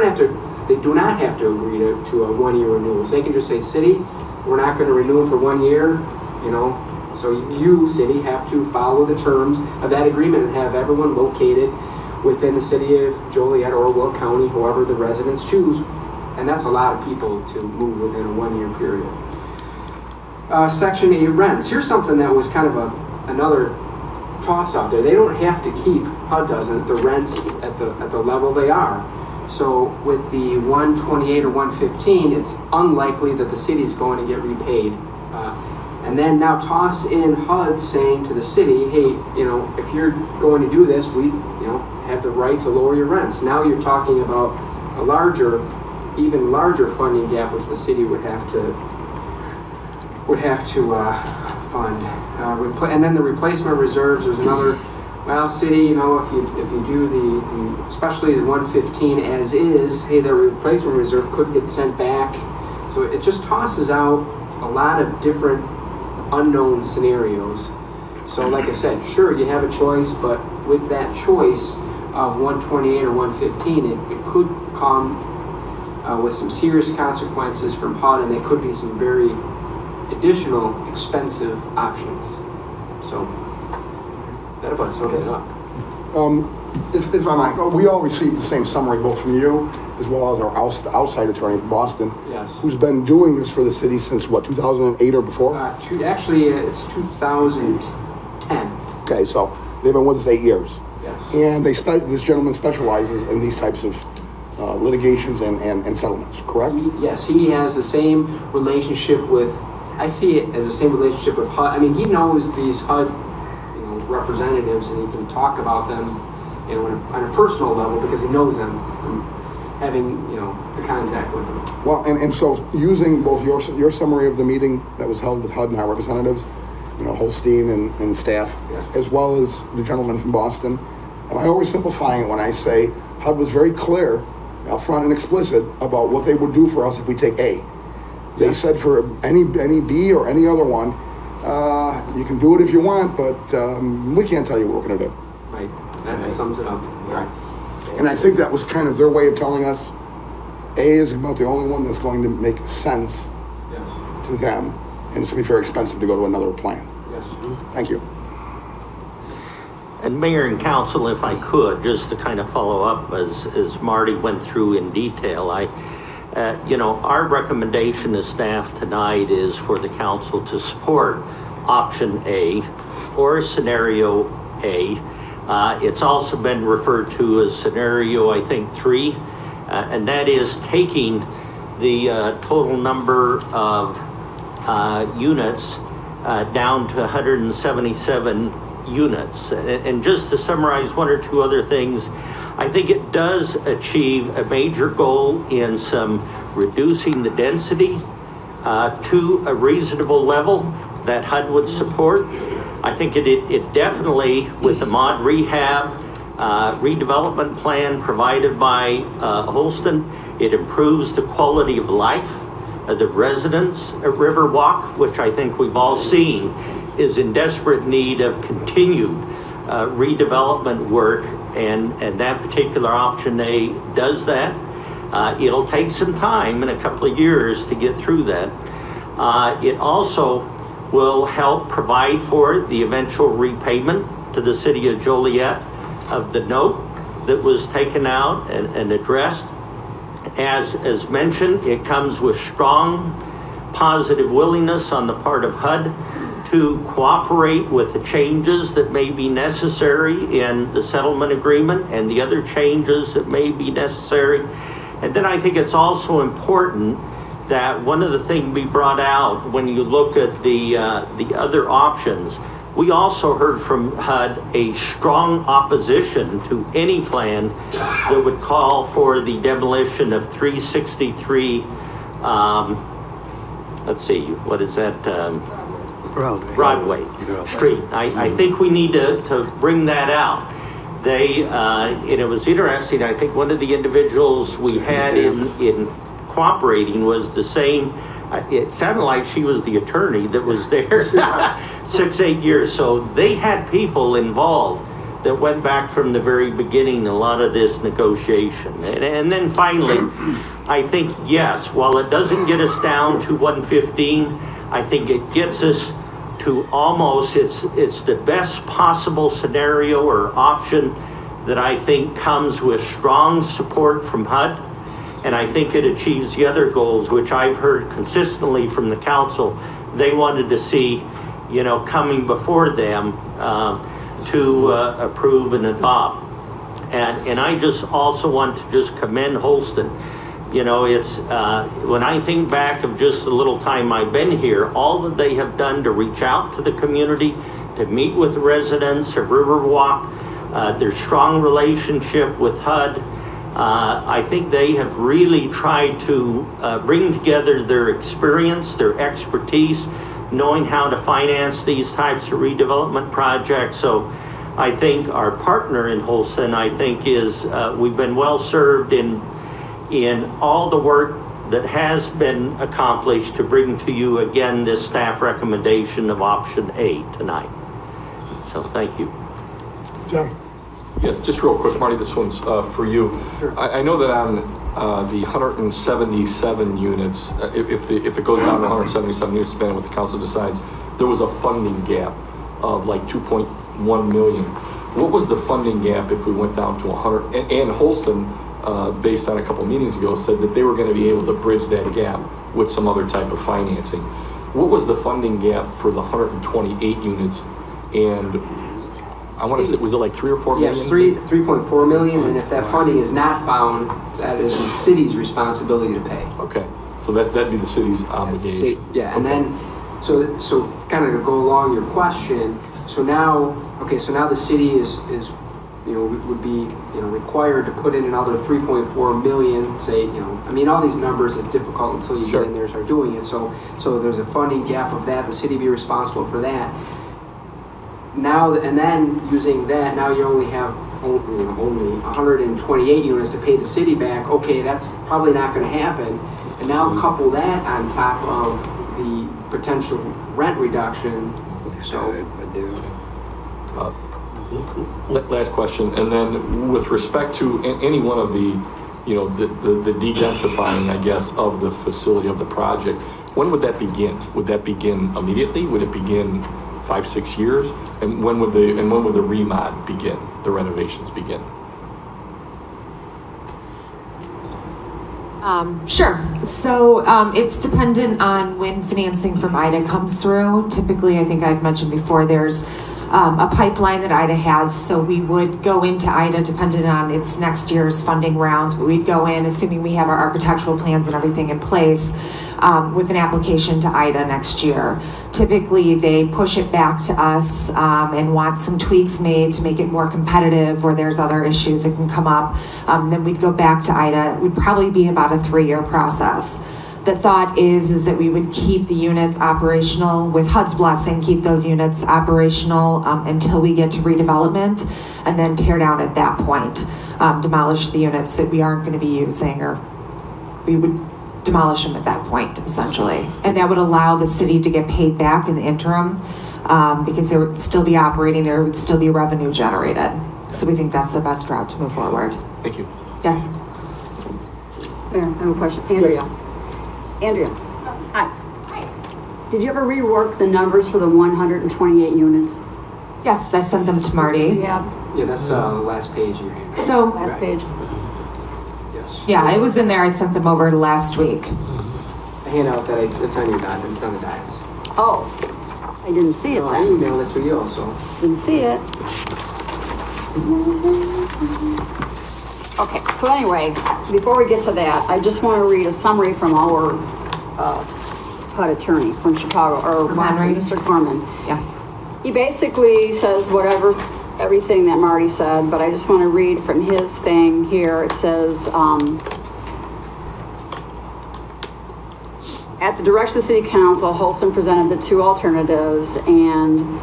Speaker 17: do not have to agree to a 1 year renewal. So they can just say, city, we're not going to renew for 1 year, you know. So you, city, have to follow the terms of that agreement and have everyone located within the city of Joliet or Will County, whoever the residents choose. And that's a lot of people to move within a 1 year period. Section 8 rents. Here's something that was kind of another toss out there. They don't have to keep, HUD doesn't, the rents at the level they are. So with the 128 or 115, it's unlikely that the city is going to get repaid. And then now toss in HUD saying to the city, hey, you know, if you're going to do this, we, you know, have the right to lower your rents. Now you're talking about a larger, even larger funding gap, which the city would have to fund. And then the replacement reserves, there's another, well, city, you know, if you do the especially the 115 as is, hey, the replacement reserve could get sent back. So it just tosses out a lot of different unknown scenarios. So like I said, sure, you have a choice, but with that choice of 128 or 115, it could come with some serious consequences from HUD, and there could be some very additional expensive options. So that about sums it up.
Speaker 15: If I might, we all received the same summary both from you as well as our outside attorney from Boston,
Speaker 17: yes,
Speaker 15: who's been doing this for the city since what, 2008 or before?
Speaker 17: Actually, it's 2010.
Speaker 15: Okay, so they've been with us 8 years.
Speaker 17: Yes.
Speaker 15: And this gentleman specializes in these types of litigations and settlements, correct?
Speaker 17: Yes, he has the same relationship with, I see it as the same relationship with HUD. I mean, he knows these HUD, you know, representatives, and he can talk about them, you know, on a personal level because he knows them from having, you know, the contact with them.
Speaker 15: Well, and so using both your summary of the meeting that was held with HUD and our representatives, you know, Holstein and staff, yes, as well as the gentleman from Boston, and I always simplifying it when I say HUD was very clear, upfront and explicit about what they would do for us if we take A. They said for any B or any other one, you can do it if you want, but we can't tell you what we're going to do.
Speaker 17: Right. That sums it up.
Speaker 15: Right. And I think that was kind of their way of telling us A is about the only one that's going to make sense to to them, and it's gonna be very expensive to go to another plan.
Speaker 17: Yes.
Speaker 15: Thank you.
Speaker 5: And Mayor and Council, if I could, just to kind of follow up as Marty went through in detail, our recommendation as staff tonight is for the council to support option A or scenario A. It's also been referred to as scenario, I think, 3, and that is taking the total number of units down to 177 units. And just to summarize one or two other things, I think it does achieve a major goal in some reducing the density to a reasonable level that HUD would support. I think it definitely, with the mod rehab redevelopment plan provided by Holston, it improves the quality of life of the residents at Riverwalk, which I think we've all seen is in desperate need of continued redevelopment work, and that particular option A does that. It'll take some time, in a couple of years, to get through that. It also will help provide for the eventual repayment to the city of Joliet of the note that was taken out and addressed. As mentioned, it comes with strong positive willingness on the part of HUD to cooperate with the changes that may be necessary in the settlement agreement and the other changes that may be necessary. And then I think it's also important that one of the things we brought out when you look at the other options, we also heard from HUD a strong opposition to any plan that would call for the demolition of 363, let's see, what is that? Broadway Street. I think we need to bring that out. And it was interesting, I think one of the individuals we had in cooperating was the same, it sounded like she was the attorney that was there 6-8 years. So they had people involved that went back from the very beginning, a lot of this negotiation. And then finally, I think, yes, while it doesn't get us down to 115, I think it gets us to almost, it's the best possible scenario or option that I think comes with strong support from HUD. And I think it achieves the other goals, which I've heard consistently from the council. They wanted to see, coming before them to approve and adopt. And I just also want to just commend Holston. It's, when I think back of just the little time I've been here, all that they have done to reach out to the community, to meet with the residents of Riverwalk, their strong relationship with HUD, I think they have really tried to bring together their experience, their expertise, knowing how to finance these types of redevelopment projects. So I think our partner in Holston, I think is, we've been well served in all the work that has been accomplished to bring to you again this staff recommendation of option A tonight. So thank you.
Speaker 1: John.
Speaker 9: Yes, just real quick, Marty, this one's for you.
Speaker 17: Sure.
Speaker 9: I know that on the 177 units, if it goes down to 177 units, depending on what the council decides, there was a funding gap of like 2.1 million. What was the funding gap if we went down to 100? And Holston, based on a couple meetings ago, said that they were going to be able to bridge that gap with some other type of financing. What was the funding gap for the 128 units? And I want to say, was it like 3 or 4 million?
Speaker 17: Yes, 3.4 million, and if that funding is not found, that is the city's responsibility to pay.
Speaker 9: Okay, so that'd be the city's obligation.
Speaker 17: Yeah, and then, so kind of to go along your question, so now the city is would be, required to put in another 3.4 million, say, I mean, all these numbers is difficult until you get in there and start doing it. So there's a funding gap of that, the city be responsible for that. Now, and then using that, now you only have only 128 units to pay the city back. Okay, that's probably not going to happen. And now couple that on top of the potential rent reduction. So,
Speaker 9: last question, and then with respect to any one of the, the de-densifying, I guess, of the facility of the project, when would that begin? Would that begin immediately? Would it begin 5-6 years? And when would the remod begin, the renovations begin?
Speaker 18: Sure. So it's dependent on when financing from IDA comes through. Typically, I think I've mentioned before, there's a pipeline that IDA has. So we would go into IDA dependent on its next year's funding rounds, but we'd go in assuming we have our architectural plans and everything in place with an application to IDA next year. Typically, they push it back to us and want some tweaks made to make it more competitive, or there's other issues that can come up. Then we'd go back to IDA. It would probably be about a 3-year process. The thought is that we would keep the units operational with HUD's blessing, keep those units operational until we get to redevelopment, and then tear down at that point, demolish the units that we aren't going to be using, or we would demolish them at that point, essentially. And that would allow the city to get paid back in the interim because they would still be operating, there would still be revenue generated. So we think that's the best route to move forward.
Speaker 9: Thank you.
Speaker 18: Yes.
Speaker 2: Mayor, I have a question. Andrea.
Speaker 1: Yes.
Speaker 2: Andrea. Hi. Did you ever rework the numbers for the 128 units?
Speaker 18: Yes, I sent them to Marty.
Speaker 2: Yeah.
Speaker 17: Yeah, that's the last page in your hand.
Speaker 18: So,
Speaker 2: last page.
Speaker 17: Yes.
Speaker 18: Yeah, it was in there. I sent them over last week.
Speaker 17: The handout that's on your dot, it's on the dice.
Speaker 2: Oh, I didn't see it
Speaker 17: I
Speaker 2: then.
Speaker 17: emailed it to you also.
Speaker 2: Didn't see it. Okay, so anyway, before we get to that, I just want to read a summary from our HUD attorney from Chicago, or Mr. Corman.
Speaker 18: Yeah.
Speaker 2: He basically says everything that Marty said, but I just want to read from his thing here. It says, at the direction of the City Council, Holston presented the 2 alternatives, and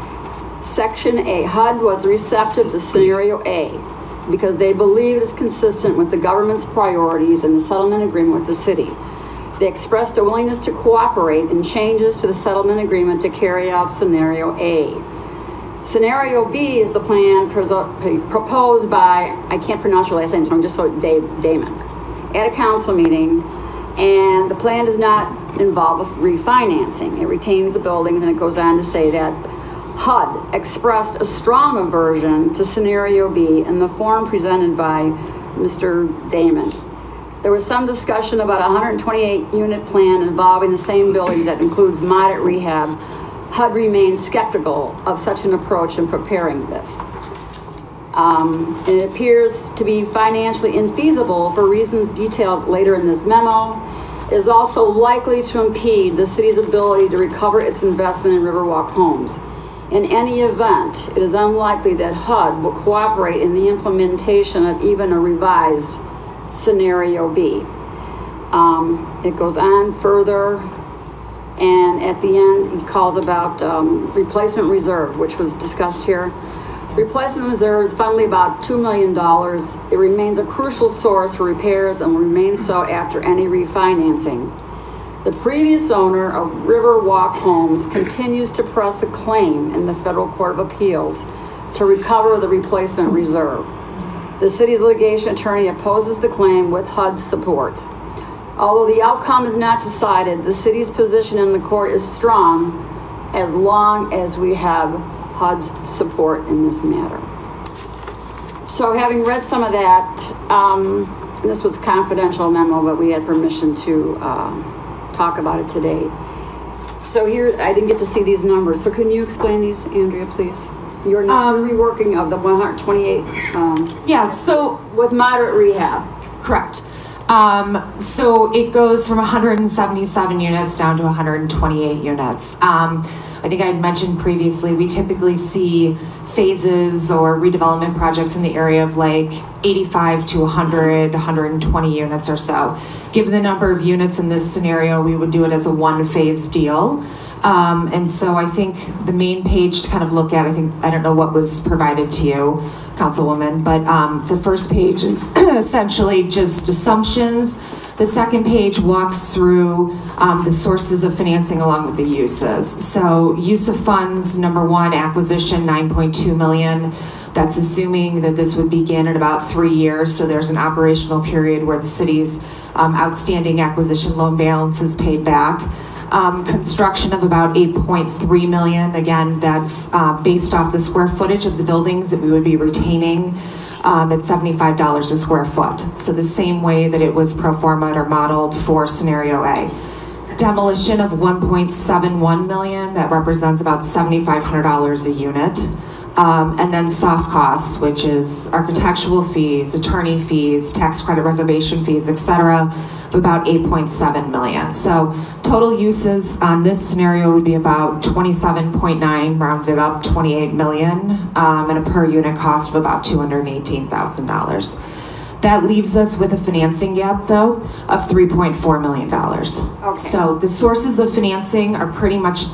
Speaker 2: Section A, HUD was receptive to Scenario A because they believe it is consistent with the government's priorities and the settlement agreement with the city. They expressed a willingness to cooperate in changes to the settlement agreement to carry out Scenario A. Scenario B is the plan proposed by, I can't pronounce your last name, so I'm just so Damon, at a council meeting, and the plan does not involve refinancing. It retains the buildings, and it goes on to say that HUD expressed a strong aversion to Scenario B in the form presented by Mr. Damon. There was some discussion about a 128-unit plan involving the same buildings that includes moderate rehab. HUD remains skeptical of such an approach in preparing this. It appears to be financially infeasible for reasons detailed later in this memo. It is also likely to impede the city's ability to recover its investment in Riverwalk Homes. In any event, it is unlikely that HUD will cooperate in the implementation of even a revised Scenario B. It goes on further, and at the end, he calls about replacement reserve, which was discussed here. Replacement reserve is finally about $2 million. It remains a crucial source for repairs and will remain so after any refinancing. The previous owner of Riverwalk Homes continues to press a claim in the Federal Court of Appeals to recover the replacement reserve. The city's litigation attorney opposes the claim with HUD's support. Although the outcome is not decided, the city's position in the court is strong as long as we have HUD's support in this matter. So having read some of that, this was a confidential memo, but we had permission to talk about it today. So here, I didn't get to see these numbers. So can you explain these, Andrea, please? You're not reworking of the 128.
Speaker 18: Yes, so
Speaker 2: with moderate rehab.
Speaker 18: Correct. So it goes from 177 units down to 128 units. I think I had mentioned previously, we typically see phases or redevelopment projects in the area of like 85 to 100, 120 units or so. Given the number of units in this scenario, we would do it as a one-phase deal. And so I think the main page to kind of look at, I don't know what was provided to you, Councilwoman, but the first page is essentially just assumptions. The second page walks through the sources of financing along with the uses. So use of funds, number one, acquisition, 9.2 million. That's assuming that this would begin in about 3 years. So there's an operational period where the city's outstanding acquisition loan balance is paid back. Construction of about 8.3 million. Again, that's based off the square footage of the buildings that we would be retaining at $75 a square foot. So the same way that it was pro forma or modeled for scenario A. Demolition of 1.71 million, that represents about $7,500 a unit. And then soft costs, which is architectural fees, attorney fees, tax credit reservation fees, etc., of about 8.7 million. So total uses on this scenario would be about 27.9, rounded up 28 million, and a per unit cost of about $218,000. That leaves us with a financing gap, though, of $3.4 million. Okay. So the sources of financing are pretty much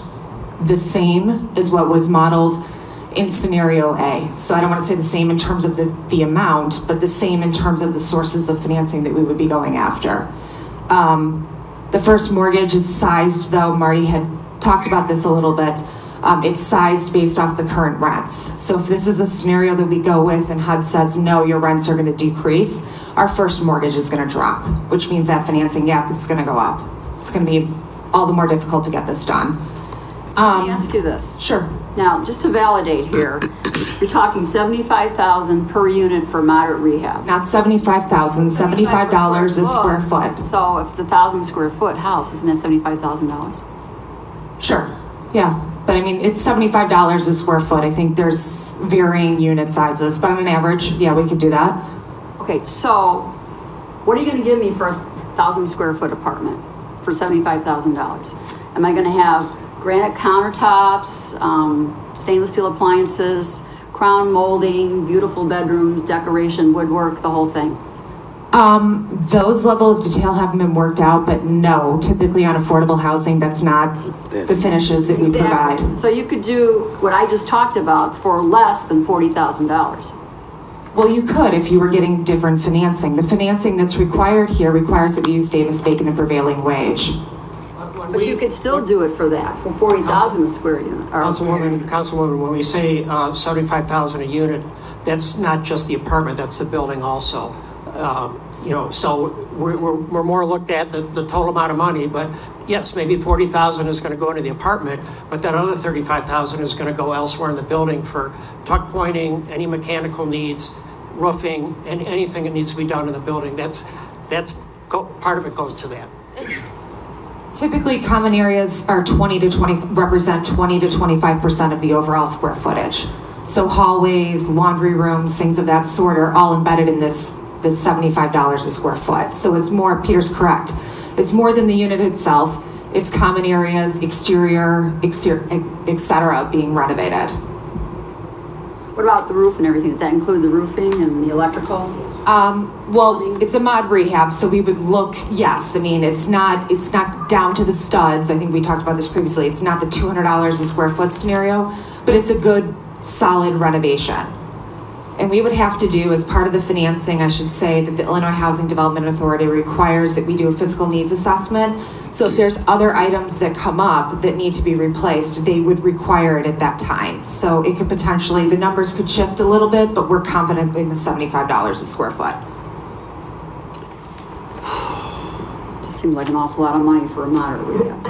Speaker 18: the same as what was modeled in scenario A. So I don't want to say the same in terms of the amount, but the same in terms of the sources of financing that we would be going after. The first mortgage is sized, though, Marty had talked about this a little bit. It's sized based off the current rents. So if this is a scenario that we go with and HUD says, no, your rents are going to decrease, our first mortgage is going to drop, which means that financing gap is going to go up. It's going to be all the more difficult to get this done.
Speaker 2: So let me ask you this.
Speaker 18: Sure.
Speaker 2: Now, just to validate here, you're talking $75,000 per unit for moderate rehab.
Speaker 18: Not $75,000, $75 a square foot.
Speaker 2: So if it's a 1,000 square foot house, isn't that $75,000?
Speaker 18: Sure, yeah. But I mean, it's $75 a square foot. I think there's varying unit sizes, but on an average, yeah, we could do that.
Speaker 2: Okay, so what are you going to give me for a 1,000 square foot apartment for $75,000? Am I going to have granite countertops, stainless steel appliances, crown molding, beautiful bedrooms, decoration, woodwork, the whole thing?
Speaker 18: Those level of detail haven't been worked out, but no, typically on affordable housing, that's not the finishes that we provide.
Speaker 2: So you could do what I just talked about for less than $40,000.
Speaker 18: Well, you could if you were getting different financing. The financing that's required here requires that we use Davis-Bacon and prevailing wage.
Speaker 2: But you could still do it for that, for $40,000 a square unit.
Speaker 19: Councilwoman, when we say $75,000 a unit, that's not just the apartment, that's the building also. You know, so we're more looked at the total amount of money, but yes, maybe $40,000 is going to go into the apartment, but that other $35,000 is going to go elsewhere in the building for tuck pointing, any mechanical needs, roofing, and anything that needs to be done in the building. Part of it goes to that.
Speaker 18: Typically, common areas are represent 20 to 25% of the overall square footage. So hallways, laundry rooms, things of that sort are all embedded in this $75 a square foot. So it's more, Peter's correct, it's more than the unit itself. It's common areas, exterior, etc. being renovated.
Speaker 2: What about the roof and everything? Does that include the roofing and the electrical?
Speaker 18: Well, it's a mod rehab, so we would look, yes. I mean, it's not down to the studs. I think we talked about this previously. It's not the $200 a square foot scenario, but it's a good, solid renovation. And we would have to do, as part of the financing, I should say, that the Illinois Housing Development Authority requires that we do a physical needs assessment. So if there's other items that come up that need to be replaced, they would require it at that time. So it could potentially, the numbers could shift a little bit, but we're confident in the $75 a square foot.
Speaker 2: Just seems like an awful lot of money for a moderate rehab.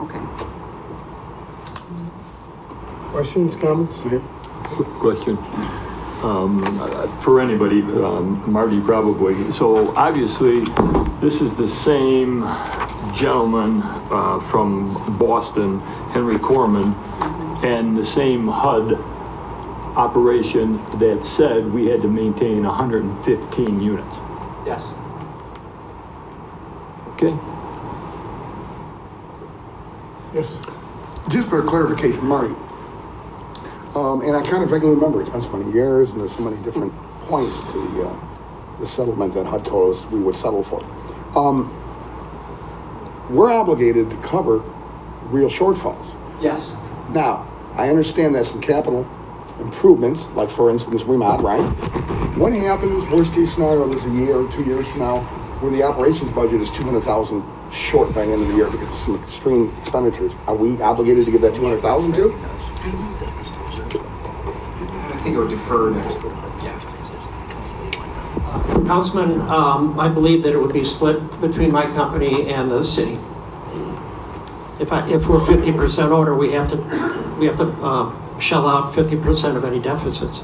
Speaker 2: Okay.
Speaker 1: Questions, comments? Yeah.
Speaker 4: Quick question. For anybody, Marty probably. So obviously, this is the same gentleman from Boston, Henry Corman, and the same HUD operation that said we had to maintain 115 units.
Speaker 19: Yes.
Speaker 4: Okay.
Speaker 15: Yes. Just for clarification, Marty. And I kind of vaguely remember, it's been so many years and there's so many different points to the settlement that HUD told us we would settle for. We're obligated to cover real shortfalls.
Speaker 19: Yes.
Speaker 15: Now, I understand that some capital improvements, like for instance, remod, right? What happens, worst case scenario, there's a year or 2 years from now, where the operations budget is $200,000 short by the end of the year because of some extreme expenditures? Are we obligated to give that $200,000 to?
Speaker 17: I think it would defer now.
Speaker 19: Councilman, I believe that it would be split between my company and the city. If we're 50% owner, we have to shell out 50% of any deficits.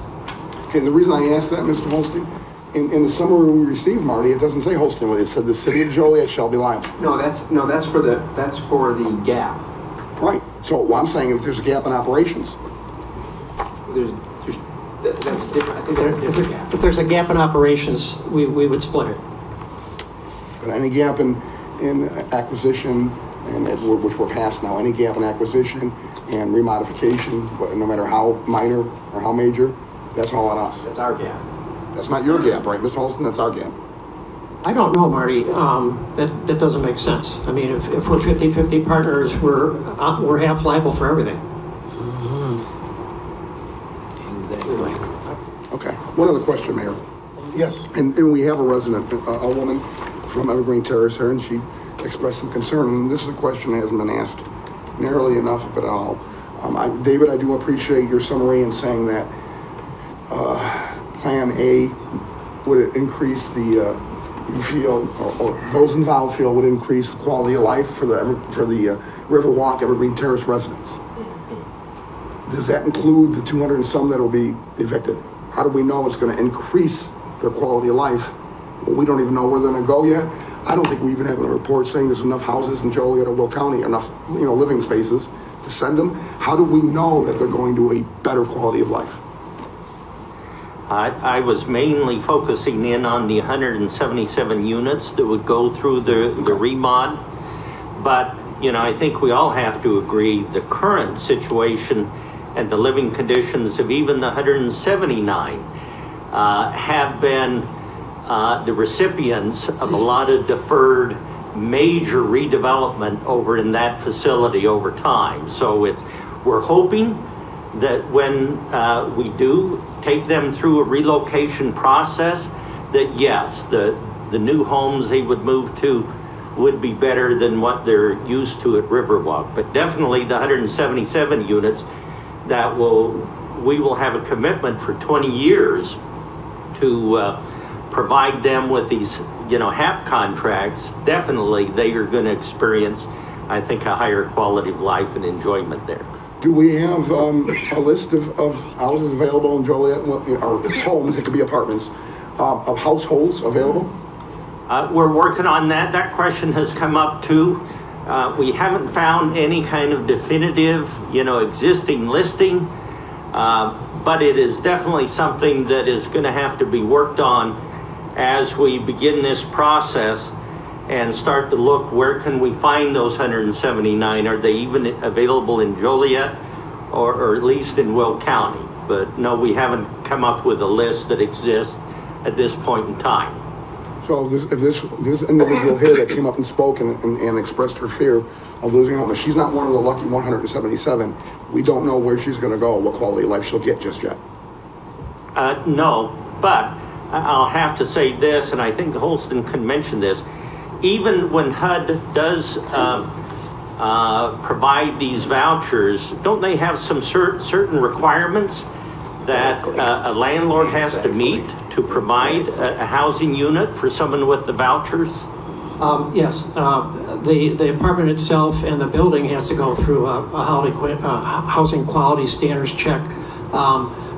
Speaker 15: Okay, the reason I asked that, Mr. Holstein, in the summary we received, Marty, it doesn't say Holstein, it said the city of Joliet shall be liable.
Speaker 17: No, that's for the gap.
Speaker 15: Right, so what I'm saying, if there's a gap in operations.
Speaker 17: That's different, I think that's a different gap.
Speaker 19: If there's a gap in operations, we would split it.
Speaker 15: But any gap in acquisition, which we're past now, any gap in acquisition and remodification, no matter how minor or how major, that's all on us.
Speaker 17: That's our gap.
Speaker 15: That's not your gap, right, Mr. Holston? That's our gap.
Speaker 19: I don't know, Marty. That doesn't make sense. I mean, if we're 50-50 partners, we're half liable for everything.
Speaker 17: Exactly.
Speaker 15: Okay. One other question, Mayor. Yes. And we have a resident, a woman from Evergreen Terrace here, and she expressed some concern. And this is a question that hasn't been asked nearly enough of it all. David, I do appreciate your summary in saying that Plan A would increase the you feel, or those involved feel, would increase the quality of life for the Riverwalk Evergreen Terrace residents. Does that include the 200 and some that will be evicted? How do we know it's going to increase their quality of life? Well, we don't even know where they're going to go yet. I don't think we even have a report saying there's enough houses in Joliet or Will County, enough living spaces to send them. How do we know that they're going to a better quality of life?
Speaker 5: I was mainly focusing in on the 177 units that would go through the remod. But, I think we all have to agree the current situation and the living conditions of even the 179 have been the recipients of a lot of deferred major redevelopment over in that facility over time. So we're hoping that when we do take them through a relocation process, that yes, the new homes they would move to would be better than what they're used to at Riverwalk. But definitely the 177 units that we will have a commitment for 20 years to provide them with these, HAP contracts. Definitely they are going to experience, I think, a higher quality of life and enjoyment there.
Speaker 15: Do we have a list of houses available in Joliet, or homes, it could be apartments, of households available?
Speaker 5: We're working on that. That question has come up too. We haven't found any kind of definitive, existing listing, but it is definitely something that is going to have to be worked on as we begin this process and start to look, where can we find those 179? Are they even available in Joliet or at least in Will County? But no, we haven't come up with a list that exists at this point in time.
Speaker 15: So if this individual here that came up and spoke and expressed her fear of losing her home, if she's not one of the lucky 177, we don't know where she's going to go, what quality of life she'll get just yet.
Speaker 5: No, but I'll have to say this, and I think Holston can mention this. Even when HUD does provide these vouchers, don't they have some certain requirements that a landlord has to meet to provide a housing unit for someone with the vouchers?
Speaker 19: Yes, the apartment itself and the building has to go through a housing quality standards check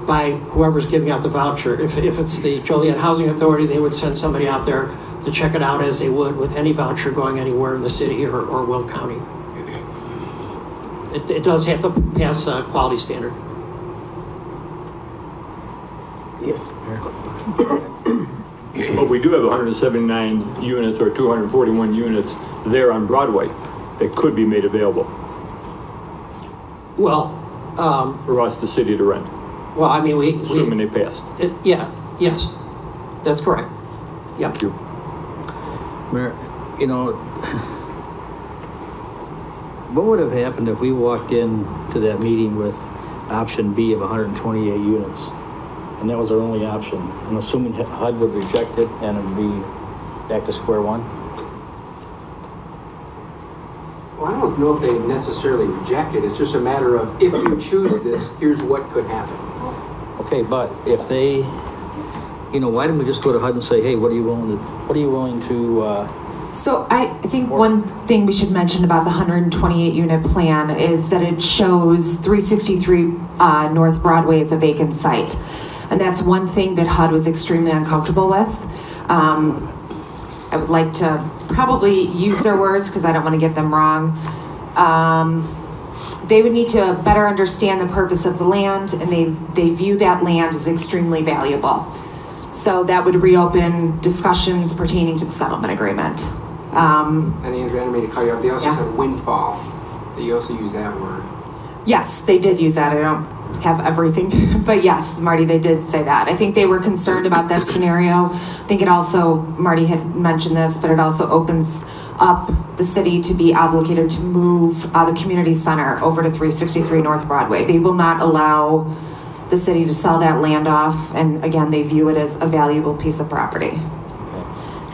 Speaker 19: by whoever's giving out the voucher. If it's the Joliet Housing Authority, they would send somebody out there to check it out as they would with any voucher going anywhere in the city or Will County. It does have to pass a quality standard.
Speaker 1: Yes.
Speaker 4: But we do have 179 units or 241 units there on Broadway that could be made available.
Speaker 19: Well,
Speaker 4: for us, the city, to rent.
Speaker 19: Well, I mean,
Speaker 4: assuming they passed.
Speaker 19: Yes, that's correct. Yep.
Speaker 4: Thank you.
Speaker 3: Mayor, what would have happened if we walked into that meeting with option B of 128 units, and that was our only option? I'm assuming HUD would reject it and it would be back to square one?
Speaker 17: Well, I don't know if they necessarily reject it. It's just a matter of, if you choose this, here's what could happen.
Speaker 3: Okay, but if they, why didn't we just go to HUD and say, hey, what are you willing to
Speaker 18: So I think one thing we should mention about the 128 unit plan is that it shows 363 North Broadway as a vacant site. And that's one thing that HUD was extremely uncomfortable with. I would like to probably use their words because I don't want to get them wrong. They would need to better understand the purpose of the land, and they view that land as extremely valuable. So that would reopen discussions pertaining to the settlement agreement.
Speaker 17: And Andrea, I didn't mean to cut you off. They also said windfall. They also use that word.
Speaker 18: Yes, they did use that. I don't have everything, but yes, Marty, they did say that. I think they were concerned about that scenario. I think it also, Marty had mentioned this, but it also opens up the city to be obligated to move the community center over to 363 North Broadway. They will not allow the city to sell that land off, and again, they view it as a valuable piece of property.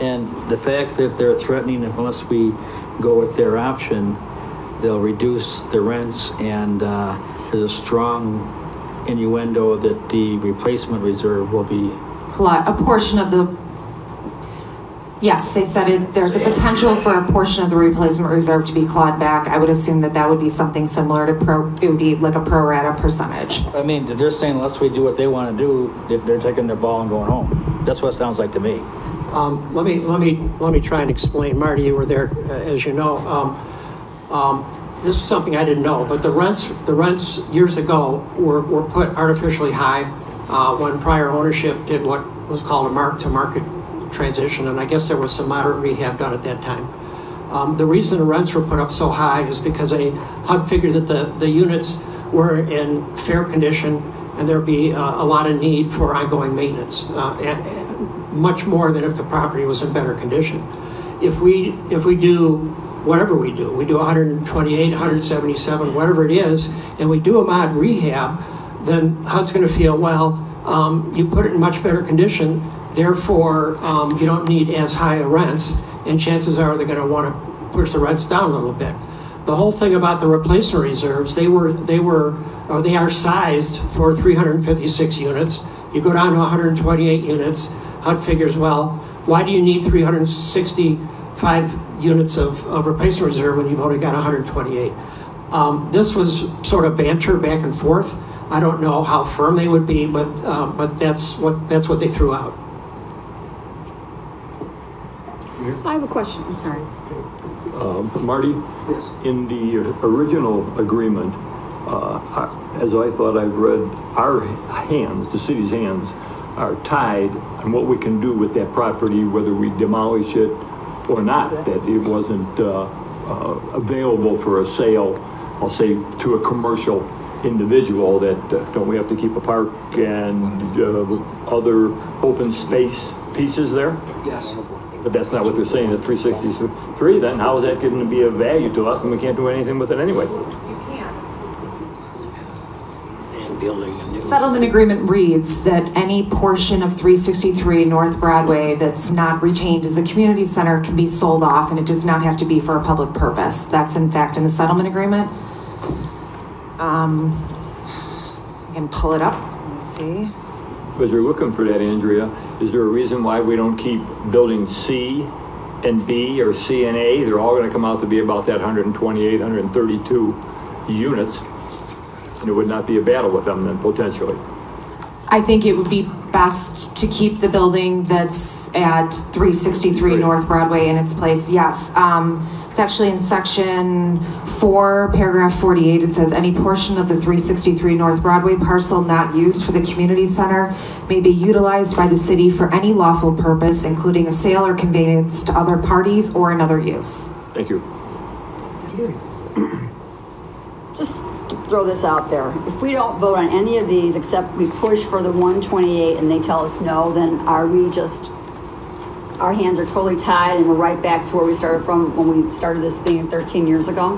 Speaker 3: And the fact that they're threatening, unless we go with their option, they'll reduce the rents, and there's a strong innuendo that the replacement reserve will be...
Speaker 18: A portion of the... Yes, they said there's a potential for a portion of the replacement reserve to be clawed back. I would assume that that would be something similar to it would be like a pro rata percentage.
Speaker 3: I mean, they're saying unless we do what they want to do, they're taking their ball and going home. That's what it sounds like to me.
Speaker 19: Let me try and explain. Marty, you were there, as you know. This is something I didn't know, but the rents years ago were put artificially high when prior ownership did what was called a mark-to-market transition, and I guess there was some moderate rehab done at that time. The reason the rents were put up so high is because HUD figured that the units were in fair condition and there'd be a lot of need for ongoing maintenance, much more than if the property was in better condition. If we do whatever we do 128, 177, whatever it is, and we do a mod rehab, then HUD's going to feel, well, you put it in much better condition, therefore you don't need as high a rents, and chances are they're going to want to push the rents down a little bit. The whole thing about the replacement reserves, they are sized for 356 units. You go down to 128 units, HUD figures, well, why do you need 365 units of replacement reserve when you've only got 128? This was sort of banter back and forth. I don't know how firm they would be, but that's what they threw out.
Speaker 2: So I have a question. I'm sorry.
Speaker 4: Marty, yes. In the original agreement, as I thought I've read, our hands, the city's hands, are tied on what we can do with that property, whether we demolish it or not, that it wasn't available for a sale, I'll say, to a commercial individual, that don't we have to keep a park and other open space pieces there?
Speaker 17: Yes.
Speaker 4: But that's not what they're saying at 363, then how is that going to be of value to us and we can't do anything with it anyway?
Speaker 18: Settlement agreement reads that any portion of 363 North Broadway that's not retained as a community center can be sold off, and it does not have to be for a public purpose. That's in fact in the settlement agreement. I can pull it up. Let me see.
Speaker 4: As you're looking for that, Andrea, is there a reason why we don't keep building C and B or C and A? They're all going to come out to be about that 128, 132 units. And it would not be a battle with them then, potentially.
Speaker 18: I think it would be best to keep the building that's at 363 North Broadway in its place. Yes, it's actually in section 4, paragraph 48. It says any portion of the 363 North Broadway parcel not used for the community center may be utilized by the city for any lawful purpose, including a sale or conveyance to other parties or another use.
Speaker 4: Thank you.
Speaker 2: Just to throw this out there, if we don't vote on any of these except we push for the 128 and they tell us no, then are we just, our hands are totally tied and we're right back to where we started from when we started this thing 13 years ago?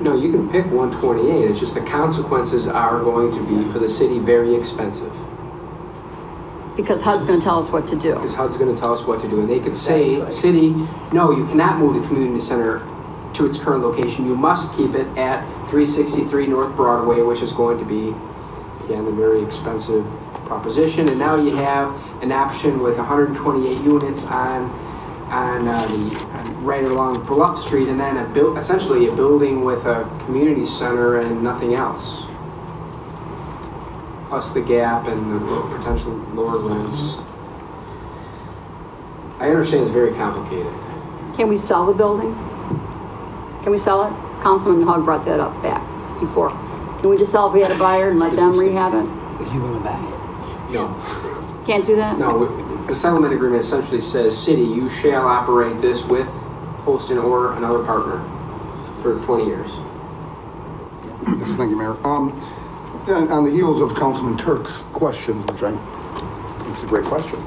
Speaker 17: No, you can pick 128. It's just the consequences are going to be for the city very expensive.
Speaker 2: Because HUD's going to tell us what to do.
Speaker 17: Because HUD's going to tell us what to do. And they could say, city, no, you cannot move the community center to its current location. You must keep it at 363 North Broadway, which is going to be, again, a very expensive proposition. And now you have an option with 128 units on right along Bluff Street, and then essentially a building with a community center and nothing else. Plus the gap and the potential lower rents. I understand it's very complicated.
Speaker 2: Can we sell the building? Can we sell it? Councilman Hogg brought that up back before. Can we just sell if we had a buyer and let them rehab it?
Speaker 19: If you want to buy it. No.
Speaker 2: Can't do that?
Speaker 17: No, the settlement agreement essentially says, city, you shall operate this with Holston or another partner for 20 years.
Speaker 15: Yes, thank you, Mayor. On the heels of Councilman Turk's question, which I think is a great question.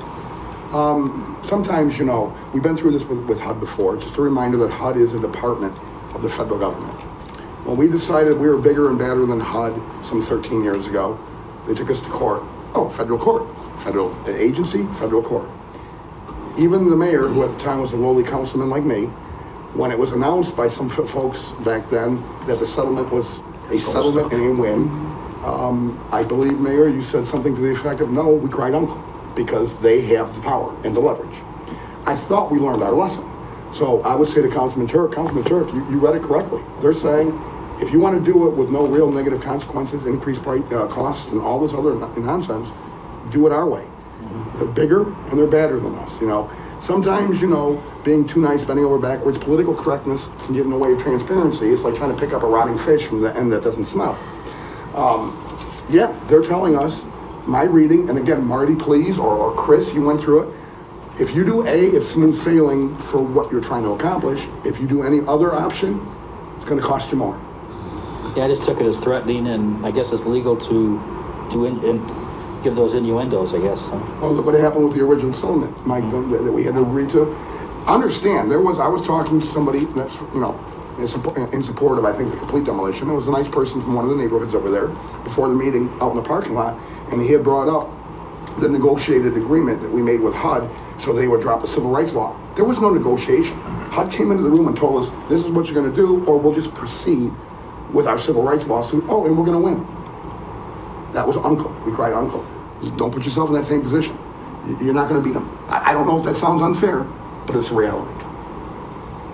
Speaker 15: Sometimes, you know, we've been through this with HUD before. Just a reminder that HUD is a department of the federal government. When we decided we were bigger and badder than HUD some 13 years ago, they took us to court. Oh, federal court. Federal agency, federal court. Even the mayor, who at the time was a lowly councilman like me, when it was announced by some folks back then that the settlement was a settlement and a win, I believe, Mayor, you said something to the effect of, no, we cried uncle, because they have the power and the leverage. I thought we learned our lesson. So I would say to Councilman Turk, you read it correctly. They're saying, if you want to do it with no real negative consequences, increased price, costs, and all this other nonsense, do it our way. They're bigger and they're badder than us, you know. Sometimes, you know, being too nice, bending over backwards, political correctness can get in the way of transparency. It's like trying to pick up a rotting fish from the end that doesn't smell. Yeah, they're telling us, my reading, and again, Marty, please, or Chris, you went through it. If you do A, it's smooth sailing for what you're trying to accomplish. If you do any other option, it's going to cost you more.
Speaker 3: Yeah, I just took it as threatening, and I guess it's legal to give those innuendos, I guess. Huh?
Speaker 15: Well, look what happened with the original settlement, Mike, that we had to agree to. Understand, I was talking to somebody that's, you know, in support of, I think, the complete demolition. It was a nice person from one of the neighborhoods over there before the meeting out in the parking lot, and he had brought up the negotiated agreement that we made with HUD so they would drop the civil rights law. There was no negotiation. HUD came into the room and told us, this is what you're going to do, or we'll just proceed with our civil rights lawsuit. Oh, and we're going to win. That was uncle. We cried uncle. Just don't put yourself in that same position. You're not going to beat them. I don't know if that sounds unfair, but it's a reality.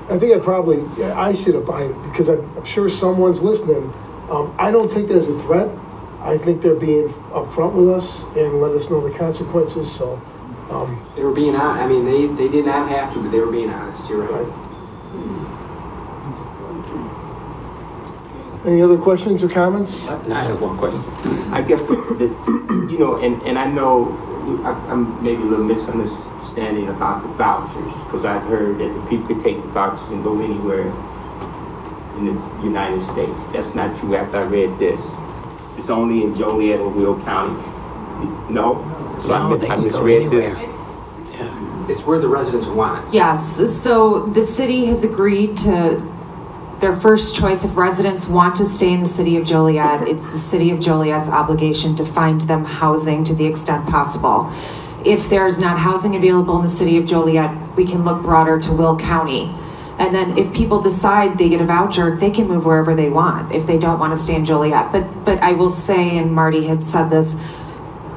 Speaker 1: I think I should have bought it because I'm sure someone's listening. I don't take that as a threat. I think they're being upfront with us and let us know the consequences. So
Speaker 17: they were being honest. I mean, they did not have to, but they were being honest. You're right.
Speaker 1: Any other questions or comments?
Speaker 6: I have one question. I guess, you know, and I know I'm maybe a little misunderstanding about the vouchers, because I've heard that the people could take the vouchers and go anywhere in the United States. That's not true after I read this. It's only in Joliet or Will County. No? So I misread this.
Speaker 17: It's where the residents want.
Speaker 18: Yes, so the city has agreed to their first choice. If residents want to stay in the city of Joliet, it's the city of Joliet's obligation to find them housing to the extent possible. If there's not housing available in the city of Joliet, we can look broader to Will County. And then if people decide they get a voucher, they can move wherever they want if they don't want to stay in Joliet. But I will say, and Marty had said this,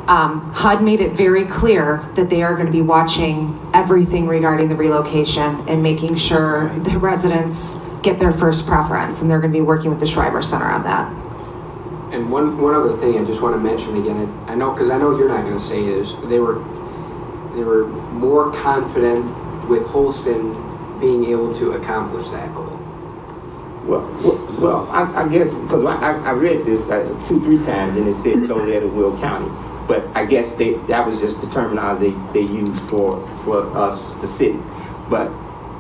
Speaker 18: HUD made it very clear that they are going to be watching everything regarding the relocation and making sure the residents get their first preference, and they're going to be working with the Schreiber Center on that.
Speaker 17: And one other thing I just want to mention again, I know, because I know you're not going to say it, is they were more confident with Holston being able to accomplish that goal.
Speaker 6: Well, I guess, because I read this 2-3 times, and it said Joliet or Will County. But I guess that was just the terminology they used for us, the city. But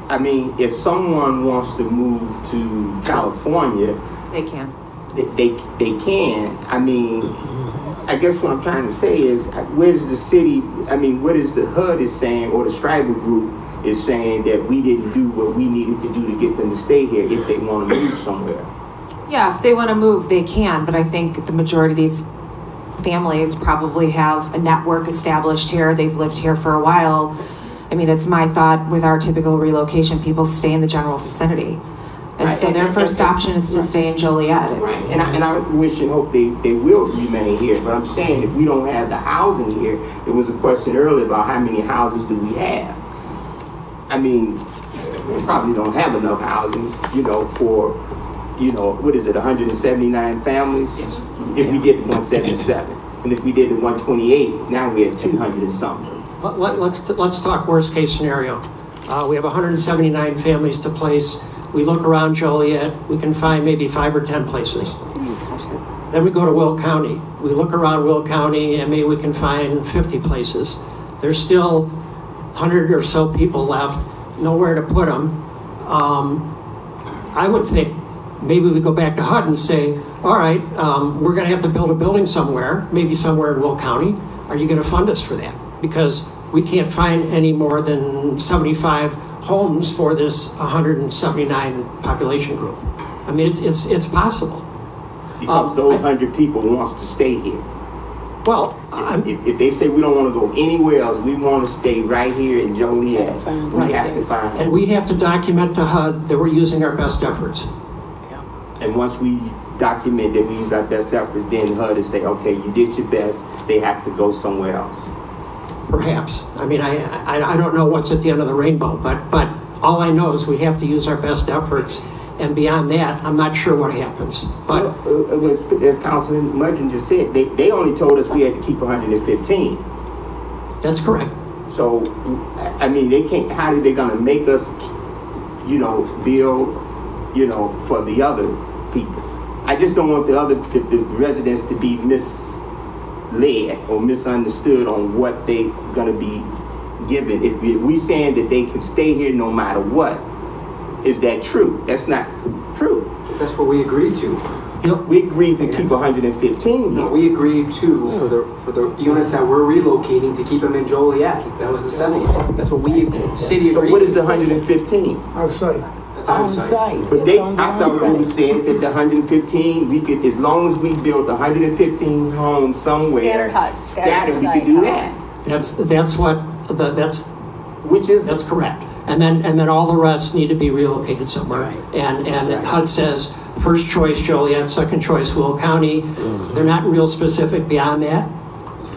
Speaker 6: I mean, if someone wants to move to California,
Speaker 18: they can.
Speaker 6: They can. I mean, I guess what I'm trying to say is, where does the city? I mean, what is the HUD is saying, or the Schreiber group is saying that we didn't do what we needed to do to get them to stay here if they want to move somewhere?
Speaker 18: Yeah, if they want to move, they can. But I think the majority of these families probably have a network established here. They've lived here for a while. I mean, it's my thought with our typical relocation, people stay in the general vicinity. And so their first option is to stay in Joliet.
Speaker 6: Right, and I wish and hope they will remain here. But I'm saying if we don't have the housing here, there was a question earlier about how many houses do we have? I mean, we probably don't have enough housing, you know, for, you know, what is it, 179 families?
Speaker 19: Yes.
Speaker 6: If we did 177, and if we did the 128, now we're at 200 and something.
Speaker 19: Let's talk worst case scenario. We have 179 families to place. We look around Joliet, we can find maybe 5 or 10 places. Then we go to Will County. We look around Will County and maybe we can find 50 places. There's still 100 or so people left, nowhere to put them. I would think maybe we go back to HUD and say, all right, we're gonna have to build a building somewhere, maybe somewhere in Will County. Are you gonna fund us for that? Because we can't find any more than 75 homes for this 179 population group. I mean, it's possible.
Speaker 6: Because those 100 people wants to stay here.
Speaker 19: Well,
Speaker 6: if they say we don't want to go anywhere else, we want to stay right here in Joliet, we have to find.
Speaker 19: And we have to document to HUD that we're using our best efforts.
Speaker 6: And once we document that we use our best efforts, then HUD will say, okay, you did your best, they have to go somewhere else.
Speaker 19: Perhaps. I mean, I don't know what's at the end of the rainbow, but all I know is we have to use our best efforts. And beyond that, I'm not sure what happens. But
Speaker 6: as Councilman Mudgeon just said, they only told us we had to keep 115.
Speaker 19: That's correct.
Speaker 6: So, I mean, they can't. How are they going to make us, you know, build, you know, for the other people? I just don't want the residents to be misled or misunderstood on what they're going to be given. If we saying that they can stay here no matter what. Is that true? That's not true.
Speaker 17: That's what we agreed to.
Speaker 6: We agreed to keep 115 here.
Speaker 17: No, we agreed to for the units that we're relocating to keep them in Joliet. That was the settlement. That's what we city agreed.
Speaker 6: So what is the 115?
Speaker 1: On site.
Speaker 17: That's on site.
Speaker 6: But I thought we said that the 115 we could, as long as we built 115 homes somewhere,
Speaker 2: Scattered huts.
Speaker 6: Scattered, we could do that.
Speaker 19: That's correct. And then all the rest need to be relocated somewhere. Right. And HUD says, first choice Joliet, second choice Will County. They're not real specific beyond that.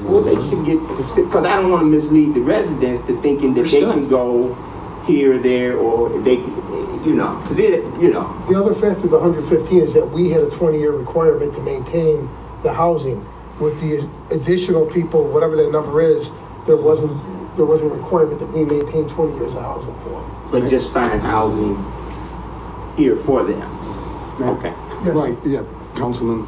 Speaker 6: Well, they should get, because I don't want to mislead the residents to thinking that they can go here or there, or they, you know, because you know.
Speaker 1: The other factor of the 115 is that we had a 20-year requirement to maintain the housing. With the additional people, whatever that number is, there wasn't a requirement that we maintain 20 years of housing for them.
Speaker 6: But just find housing here for them. Okay.
Speaker 15: Yes. Right, yeah, Councilman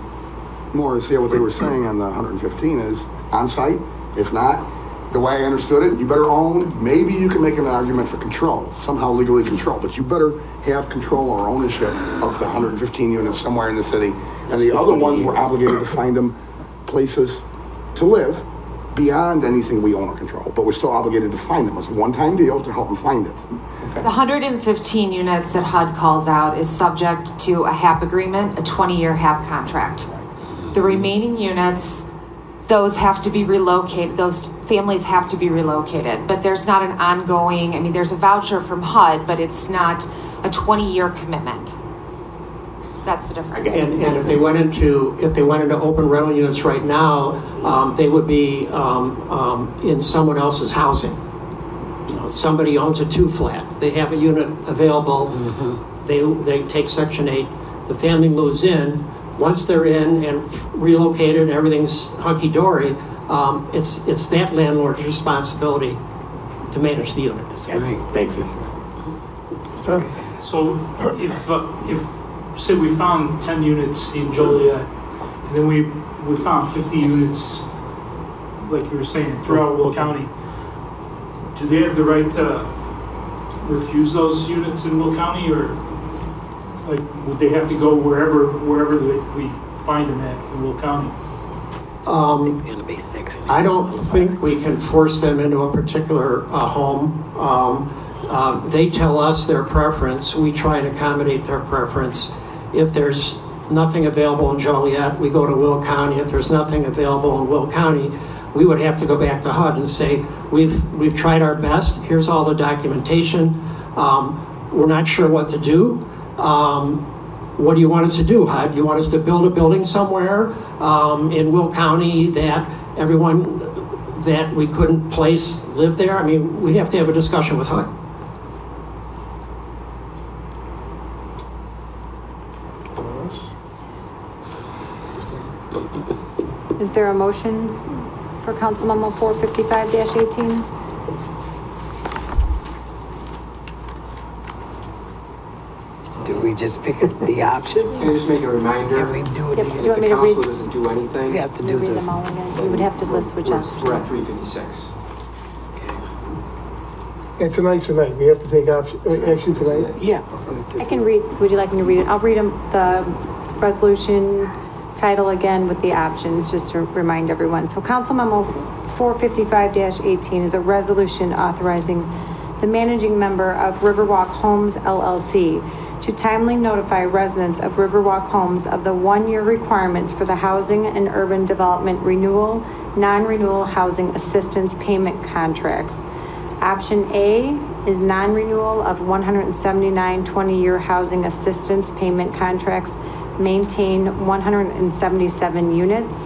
Speaker 15: Morris, yeah, what they were saying on the 115 is on site. If not, the way I understood it, you better own, maybe you can make an argument for control, somehow legally control, but you better have control or ownership of the 115 units somewhere in the city. And the other ones were obligated to find them places to live beyond anything we own or control, but we're still obligated to find them. It's a one-time deal to help them find it.
Speaker 18: The 115 units that HUD calls out is subject to a HAP agreement, a 20-year HAP contract. The remaining units, those have to be relocated, those families have to be relocated, but there's not an ongoing, I mean, there's a voucher from HUD, but it's not a 20-year commitment. That's the difference.
Speaker 19: And if they went into open rental units right now, they would be in someone else's housing. You know, somebody owns a 2-flat. They have a unit available. They take Section 8. The family moves in. Once they're in and relocated and everything's hunky-dory, it's that landlord's responsibility to manage the unit.
Speaker 6: Thank you.
Speaker 20: So if say we found 10 units in Joliet, and then we found 50 units, like you were saying, throughout Will County, do they have the right to refuse those units in Will County, or like would they have to go wherever we find them at in Will County?
Speaker 19: I don't think we can force them into a particular home. They tell us their preference. We try and accommodate their preference. If there's nothing available in Joliet, we go to Will County. If there's nothing available in Will County, we would have to go back to HUD and say, we've tried our best. Here's all the documentation. We're not sure what to do. What do you want us to do, HUD? You want us to build a building somewhere in Will County that everyone that we couldn't place live there? I mean, we'd have to have a discussion with HUD.
Speaker 8: there a motion for Council Memo 455-18?
Speaker 14: Do we just pick the option?
Speaker 17: Can I just make a reminder?
Speaker 14: Yeah, we do it.
Speaker 8: Yep.
Speaker 14: again.
Speaker 8: You want
Speaker 17: If
Speaker 8: me
Speaker 17: the
Speaker 8: to read-
Speaker 17: council doesn't do anything,
Speaker 14: We have to
Speaker 8: Can
Speaker 14: do
Speaker 8: you read
Speaker 14: the,
Speaker 8: them all again? You would have to list which option.
Speaker 17: we're at 356.
Speaker 1: And tonight's the night, we have to take action tonight?
Speaker 14: yeah.
Speaker 8: I can read, would you like me to read it? I'll read the resolution title again with the options, just to remind everyone. So Council Memo 455-18 is a resolution authorizing the managing member of Riverwalk Homes LLC to timely notify residents of Riverwalk Homes of the one-year requirements for the Housing and Urban Development Renewal, Non-Renewal Housing Assistance Payment Contracts. Option A is non-renewal of 179 20-year housing assistance payment contracts, maintain 177 units.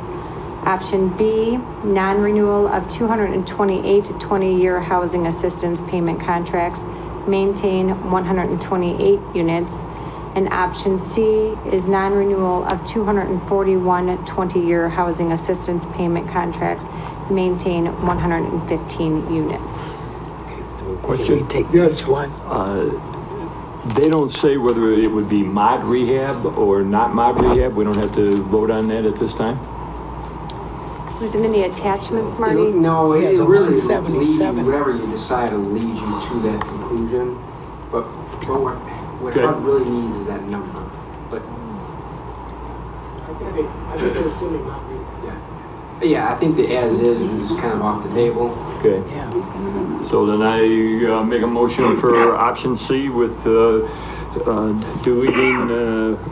Speaker 8: Option B, non-renewal of 228 20-year housing assistance payment contracts, maintain 128 units. And option C is non-renewal of 241 20-year housing assistance payment contracts, maintain 115 units.
Speaker 4: Question?
Speaker 14: We take
Speaker 1: Yes.
Speaker 14: each one.
Speaker 4: They don't say whether it would be mod rehab or not mod rehab. We don't have to vote on that at this time?
Speaker 8: Was it in the attachments, Marty?
Speaker 17: No,
Speaker 14: Yeah,
Speaker 17: it
Speaker 14: the
Speaker 17: really leads you,
Speaker 14: 177.
Speaker 17: whatever you decide will lead you to that conclusion. But what
Speaker 4: Okay.
Speaker 17: HUD really needs is that number. But
Speaker 19: I think they're assuming not real.
Speaker 17: yeah, I think the as is kind of off the table.
Speaker 4: Okay.
Speaker 14: Yeah.
Speaker 4: So then I make a motion for option C with deleting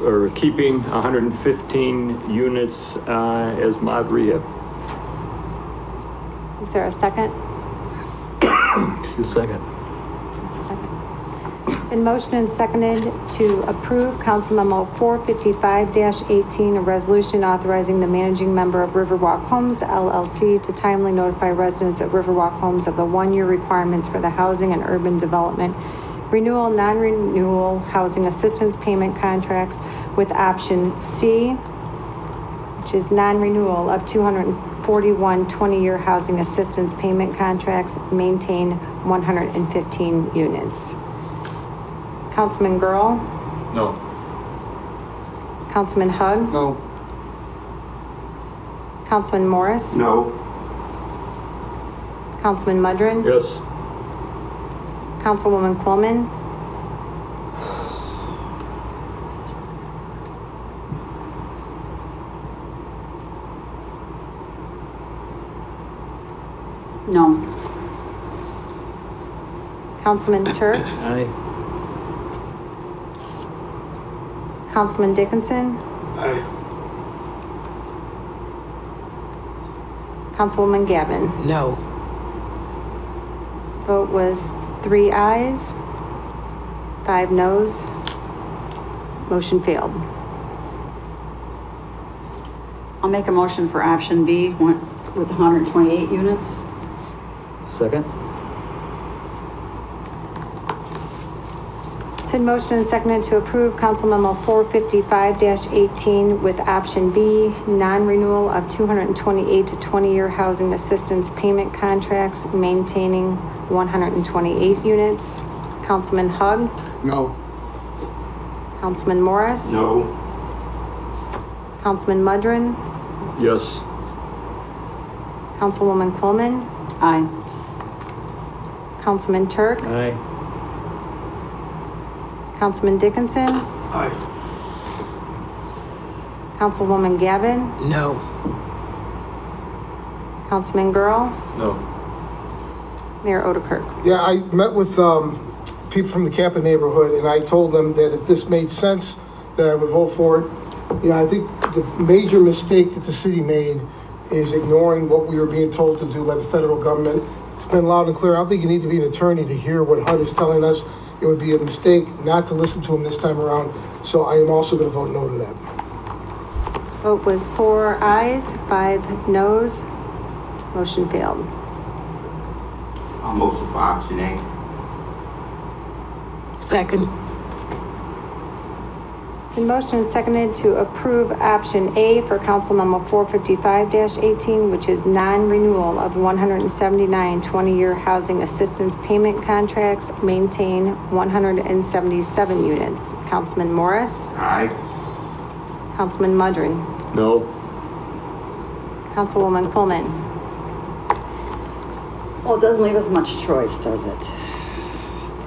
Speaker 4: or keeping 115 units as mod rehab.
Speaker 8: Is there a second?
Speaker 3: Second.
Speaker 8: Just a second. Been motioned and seconded to approve Council Memo 455-18, a resolution authorizing the managing member of Riverwalk Homes LLC to timely notify residents of Riverwalk Homes of the one-year requirements for the Housing and Urban Development Renewal, Non-Renewal Housing Assistance Payment Contracts, with option C, which is non-renewal of 241 20-year housing assistance payment contracts, maintain 115 units. Councilman Girl?
Speaker 9: No.
Speaker 8: Councilman Hug?
Speaker 15: No.
Speaker 8: Councilman Morris?
Speaker 6: No.
Speaker 8: Councilman Mudrin?
Speaker 4: Yes.
Speaker 8: Councilwoman Coleman?
Speaker 2: No.
Speaker 8: Councilman Turk?
Speaker 3: Aye.
Speaker 8: Councilman Dickinson?
Speaker 1: Aye.
Speaker 8: Councilwoman Gavin?
Speaker 14: No.
Speaker 8: Vote was 3 ayes, 5 noes. Motion failed.
Speaker 2: I'll make a motion for option B with 128 units.
Speaker 3: Second.
Speaker 8: It's been motioned and seconded to approve Council Memo 455-18 with option B, non-renewal of 228 to 20-year housing assistance payment contracts, maintaining 128 units. Councilman Hug?
Speaker 15: No.
Speaker 8: Councilman Morris?
Speaker 6: No.
Speaker 8: Councilman Mudrin?
Speaker 4: Yes.
Speaker 8: Councilwoman Coleman?
Speaker 2: Aye.
Speaker 8: Councilman Turk?
Speaker 3: Aye.
Speaker 8: Councilman Dickinson?
Speaker 1: Aye.
Speaker 8: Councilwoman Gavin?
Speaker 14: No.
Speaker 8: Councilman Girl?
Speaker 9: No.
Speaker 8: Mayor Odekirk?
Speaker 1: Yeah, I met with people from the Kappa neighborhood, and I told them that if this made sense, that I would vote for it. Yeah, I think the major mistake that the city made is ignoring what we were being told to do by the federal government. It's been loud and clear. I don't think you need to be an attorney to hear what HUD is telling us. It would be a mistake not to listen to them this time around. So I am also going to vote no to that.
Speaker 8: Vote was 4 ayes, 5 noes. Motion failed.
Speaker 6: I'll motion for option A.
Speaker 14: Second.
Speaker 8: It's It's in motion and seconded to approve option A for Council Memo 455-18, which is non-renewal of 179 20-year housing assistance payment contracts, maintain 177 units. Councilman Morris?
Speaker 6: Aye.
Speaker 8: Councilman Mudrin?
Speaker 4: No.
Speaker 8: Councilwoman Coleman?
Speaker 2: Well, it doesn't leave us much choice, does it?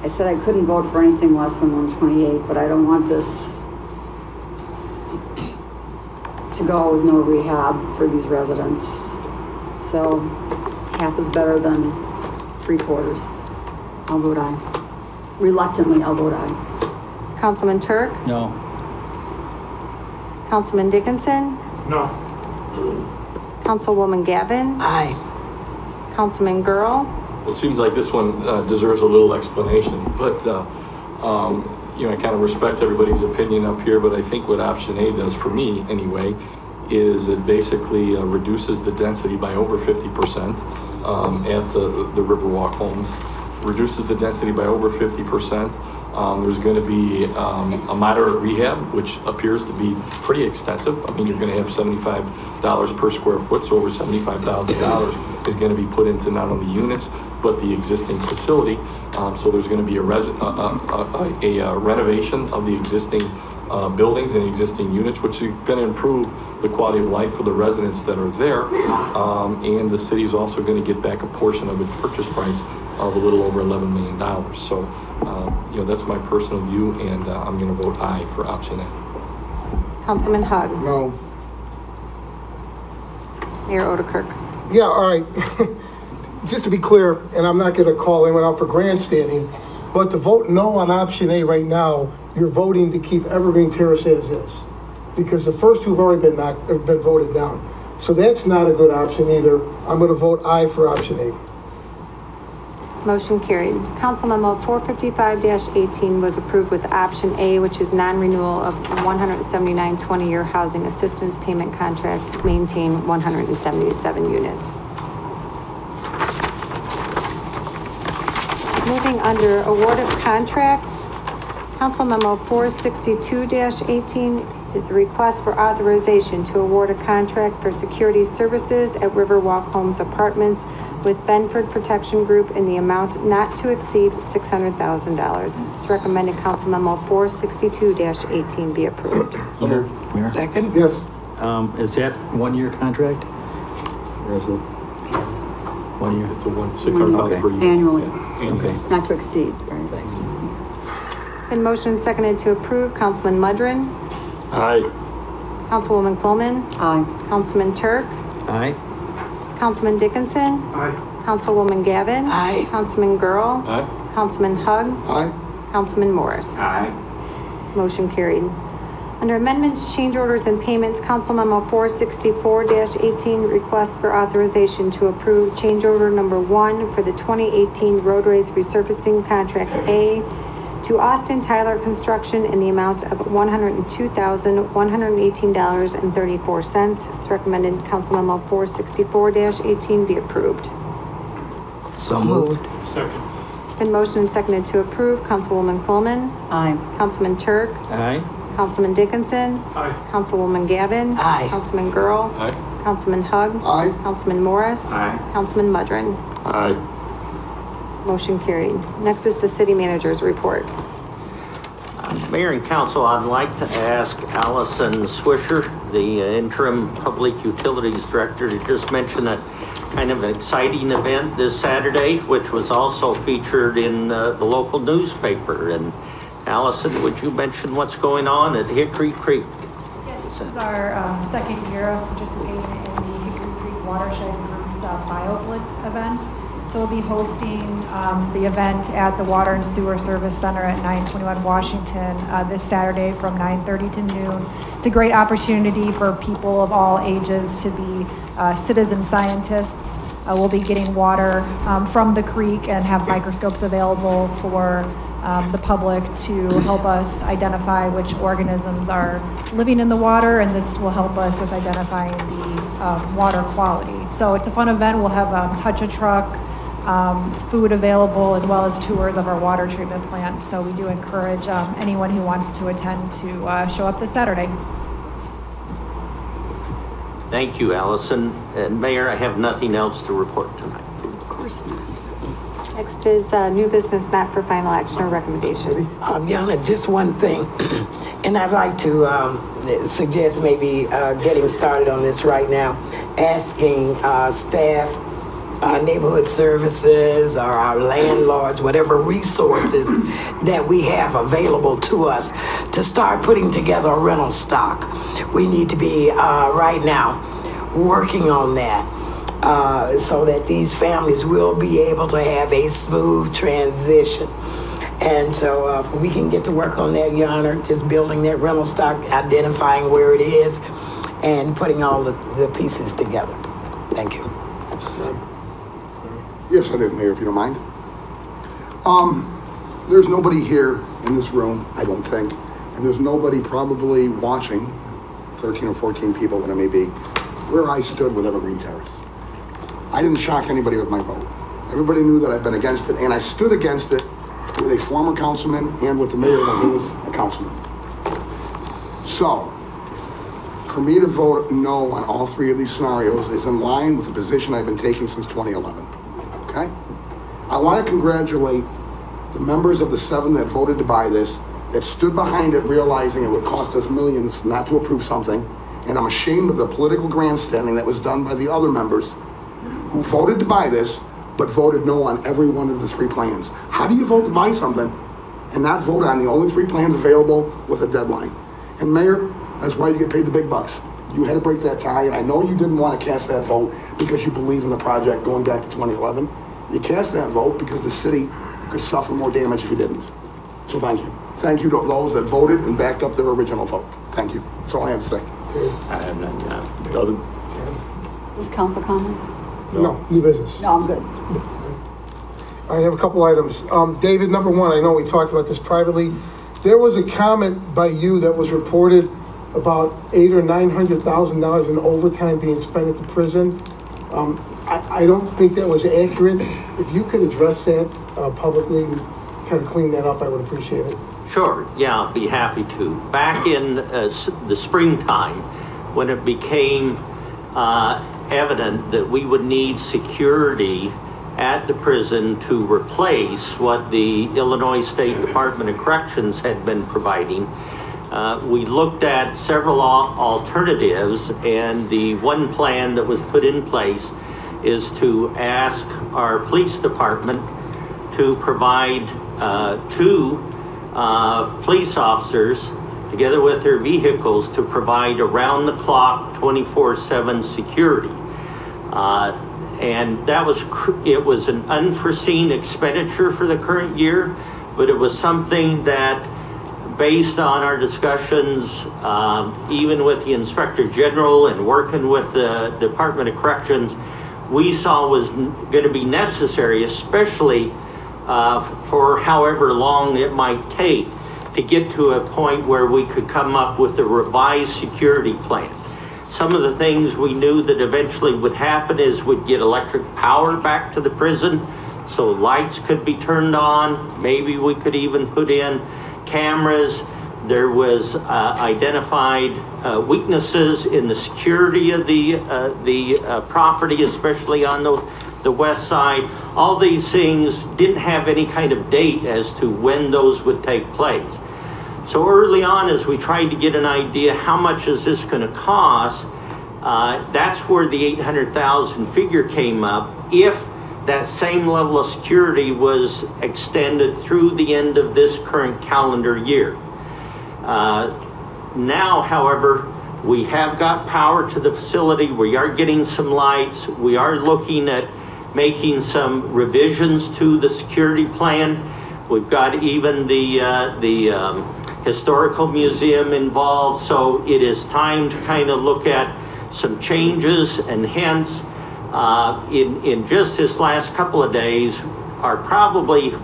Speaker 2: I said I couldn't vote for anything less than 128, but I don't want this to go with no rehab for these residents. So half is better than 3/4. I'll vote aye. Reluctantly, I'll vote aye.
Speaker 8: Councilman Turk?
Speaker 3: No.
Speaker 8: Councilman Dickinson?
Speaker 20: No.
Speaker 8: Councilwoman Gavin?
Speaker 14: Aye.
Speaker 8: Councilman Girl?
Speaker 9: Well, it seems like this one deserves a little explanation, but, you know, I kind of respect everybody's opinion up here, but I think what option A does, for me anyway, is it basically reduces the density by over 50% at the Riverwalk homes, reduces the density by over 50%. There's going to be a moderate rehab, which appears to be pretty expensive. I mean, you're going to have $75 per square foot, so over $75,000 is going to be put into not only units, but the existing facility. So there's going to be a renovation of the existing buildings and existing units, which is going to improve the quality of life for the residents that are there. And the city is also going to get back a portion of its purchase price of a little over $11 million. So, you know, that's my personal view, and I'm going to vote aye for option A.
Speaker 8: Councilman Hug?
Speaker 1: No.
Speaker 8: Mayor Odekirk?
Speaker 1: Yeah, all right. Just to be clear, and I'm not going to call anyone out for grandstanding, but to vote no on option A right now, you're voting to keep Evergreen Terrace as is, because the first two have already been voted down. So that's not a good option either. I'm going to vote aye for option A.
Speaker 8: Motion carried. Council Memo 455-18 was approved with option A, which is non-renewal of 179 20-year housing assistance payment contracts, maintain 177 units. Moving under award of contracts, Council Memo 462-18 is a request for authorization to award a contract for security services at Riverwalk Homes Apartments with Benford Protection Group in the amount not to exceed $600,000. It's recommended Council Memo 462-18 be approved.
Speaker 3: Mayor?
Speaker 14: Second?
Speaker 1: Yes.
Speaker 3: Is that 1-year contract? Or is it?
Speaker 2: Yes.
Speaker 3: 1 year?
Speaker 9: It's a $600,000 per year.
Speaker 2: Annually.
Speaker 3: Okay.
Speaker 2: Not to exceed, right?
Speaker 3: Thanks.
Speaker 8: Been motion seconded to approve. Councilman Mudrin?
Speaker 4: Aye.
Speaker 8: Councilwoman Coleman?
Speaker 2: Aye.
Speaker 8: Councilman Turk?
Speaker 3: Aye.
Speaker 8: Councilman Dickinson?
Speaker 1: Aye.
Speaker 8: Councilwoman Gavin?
Speaker 14: Aye.
Speaker 8: Councilman Girl?
Speaker 9: Aye.
Speaker 8: Councilman Hug?
Speaker 1: Aye.
Speaker 8: Councilman Morris?
Speaker 6: Aye.
Speaker 8: Motion carried. Under amendments, change orders, and payments, Council Memo 464-18 requests for authorization to approve change order number 1 for the 2018 roadways resurfacing contract A to Austin Tyler Construction in the amount of $102,118.34. It's recommended Council Memo 464-18 be approved.
Speaker 14: So moved.
Speaker 20: Second.
Speaker 8: Been motion and seconded to approve. Councilwoman Coleman?
Speaker 2: Aye.
Speaker 8: Councilman Turk?
Speaker 3: Aye.
Speaker 8: Councilman Dickinson?
Speaker 20: Aye.
Speaker 8: Councilwoman Gavin?
Speaker 14: Aye.
Speaker 8: Councilman Girl?
Speaker 9: Aye.
Speaker 8: Councilman Hug?
Speaker 1: Aye.
Speaker 8: Councilman Morris?
Speaker 6: Aye.
Speaker 8: Councilman Mudrin?
Speaker 4: Aye.
Speaker 8: Motion carried. Next is the city manager's report.
Speaker 5: Mayor and Council, I'd like to ask Allison Swisher, the interim Public Utilities Director, to just mention a kind of an exciting event this Saturday, which was also featured in the local newspaper. And Allison, would you mention what's going on at Hickory Creek?
Speaker 21: Yes, this is our second year of participating in the Hickory Creek Watershed Group's BioBlitz event. So we'll be hosting the event at the Water and Sewer Service Center at 921 Washington this Saturday from 9:30 to noon. It's a great opportunity for people of all ages to be citizen scientists. We'll be getting water from the creek and have microscopes available for the public to help us identify which organisms are living in the water, and this will help us with identifying the water quality. So it's a fun event. We'll have Touch a Truck, food available, as well as tours of our water treatment plant. So we do encourage anyone who wants to attend to show up this Saturday.
Speaker 5: Thank you, Allison. And Mayor, I have nothing else to report tonight.
Speaker 2: Of course not.
Speaker 8: Next is new business, Matt, for final action or recommendation.
Speaker 14: Yana, just one thing, and I'd like to suggest maybe getting started on this right now, asking staff, neighborhood services, or our landlords, whatever resources that we have available to us, to start putting together a rental stock. We need to be right now working on that. So that these families will be able to have a smooth transition. And so if we can get to work on that, Your Honor, just building that rental stock, identifying where it is, and putting all the pieces together. Thank you.
Speaker 15: Yes, I do, Mayor, if you don't mind. There's nobody here in this room, I don't think, and there's nobody probably watching, 13 or 14 people, what it may be, where I stood with Evergreen Terrace. I didn't shock anybody with my vote. Everybody knew that I've been against it, and I stood against it with a former councilman and with the mayor when he was a councilman. So, for me to vote no on all three of these scenarios is in line with the position I've been taking since 2011, okay? I want to congratulate the members of the 7 that voted to buy this, that stood behind it realizing it would cost us millions not to approve something, and I'm ashamed of the political grandstanding that was done by the other members who voted to buy this, but voted no on every one of the 3 plans. How do you vote to buy something and not vote on the only 3 plans available with a deadline? And Mayor, that's why you get paid the big bucks. You had to break that tie, and I know you didn't want to cast that vote because you believe in the project going back to 2011. You cast that vote because the city could suffer more damage if you didn't. So thank you. Thank you to those that voted and backed up their original vote. Thank you. That's all I have to say.
Speaker 4: I have none.
Speaker 2: This council comments?
Speaker 1: No, new business.
Speaker 2: No, I'm good.
Speaker 1: I have a couple items. David, number one, I know we talked about this privately. There was a comment by you that was reported about $800,000 or $900,000 in overtime being spent at the prison. I don't think that was accurate. If you could address that publicly and kind of clean that up, I would appreciate it.
Speaker 5: Sure, yeah, I'll be happy to. Back in the springtime, when it became evident that we would need security at the prison to replace what the Illinois State Department of Corrections had been providing, we looked at several alternatives, and the one plan that was put in place is to ask our police department to provide 2 police officers together with their vehicles to provide around-the-clock 24/7 security. And that it was an unforeseen expenditure for the current year, but it was something that, based on our discussions, even with the Inspector General and working with the Department of Corrections, we saw was going to be necessary, especially for however long it might take to get to a point where we could come up with a revised security plan. Some of the things we knew that eventually would happen is we'd get electric power back to the prison, so lights could be turned on. Maybe we could even put in cameras. There was identified weaknesses in the security of the property, especially on the west side. All these things didn't have any kind of date as to when those would take place. So early on, as we tried to get an idea, how much is this going to cost, that's where the 800,000 figure came up, if that same level of security was extended through the end of this current calendar year. Now, however, we have got power to the facility. We are getting some lights. We are looking at making some revisions to the security plan. We've got even the historical museum involved, so it is time to kind of look at some changes, and hence in just this last couple of days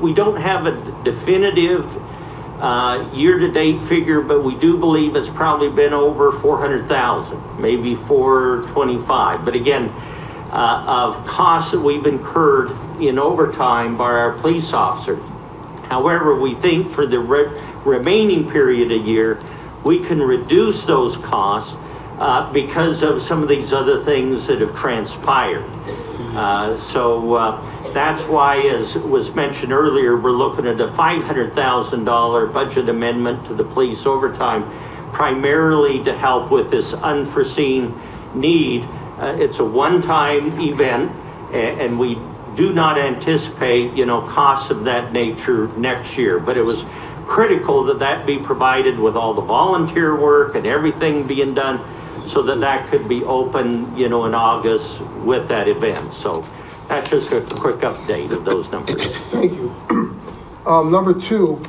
Speaker 5: we don't have a definitive year-to-date figure, but we do believe it's probably been over 400,000, maybe 425. But again, of costs that we've incurred in overtime by our police officers. However, we think for the remaining period of year, we can reduce those costs because of some of these other things that have transpired. That's why, as was mentioned earlier, we're looking at a $500,000 budget amendment to the police overtime, primarily to help with this unforeseen need. It's a one-time event, and we do not anticipate, costs of that nature next year. But it was critical that that be provided with all the volunteer work and everything being done so that that could be open, in August with that event. So that's just a quick update of those numbers.
Speaker 1: Thank you. Number two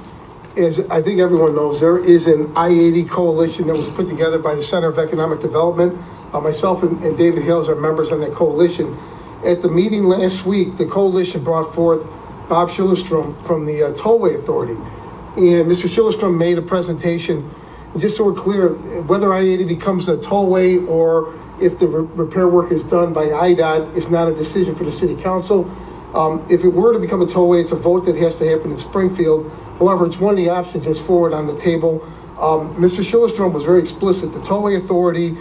Speaker 1: is, I think everyone knows, there is an I-80 coalition that was put together by the Center of Economic Development. Myself and David Hales are members on that coalition. At the meeting last week, the coalition brought forth Bob Schillerstrom from the Tollway Authority. And Mr. Schillerstrom made a presentation. And just so we're clear, whether I-80 becomes a tollway or if the repair work is done by IDOT, it's not a decision for the city council. If it were to become a tollway, it's a vote that has to happen in Springfield. However, it's one of the options that's forward on the table. Mr. Schillerstrom was very explicit. The Tollway Authority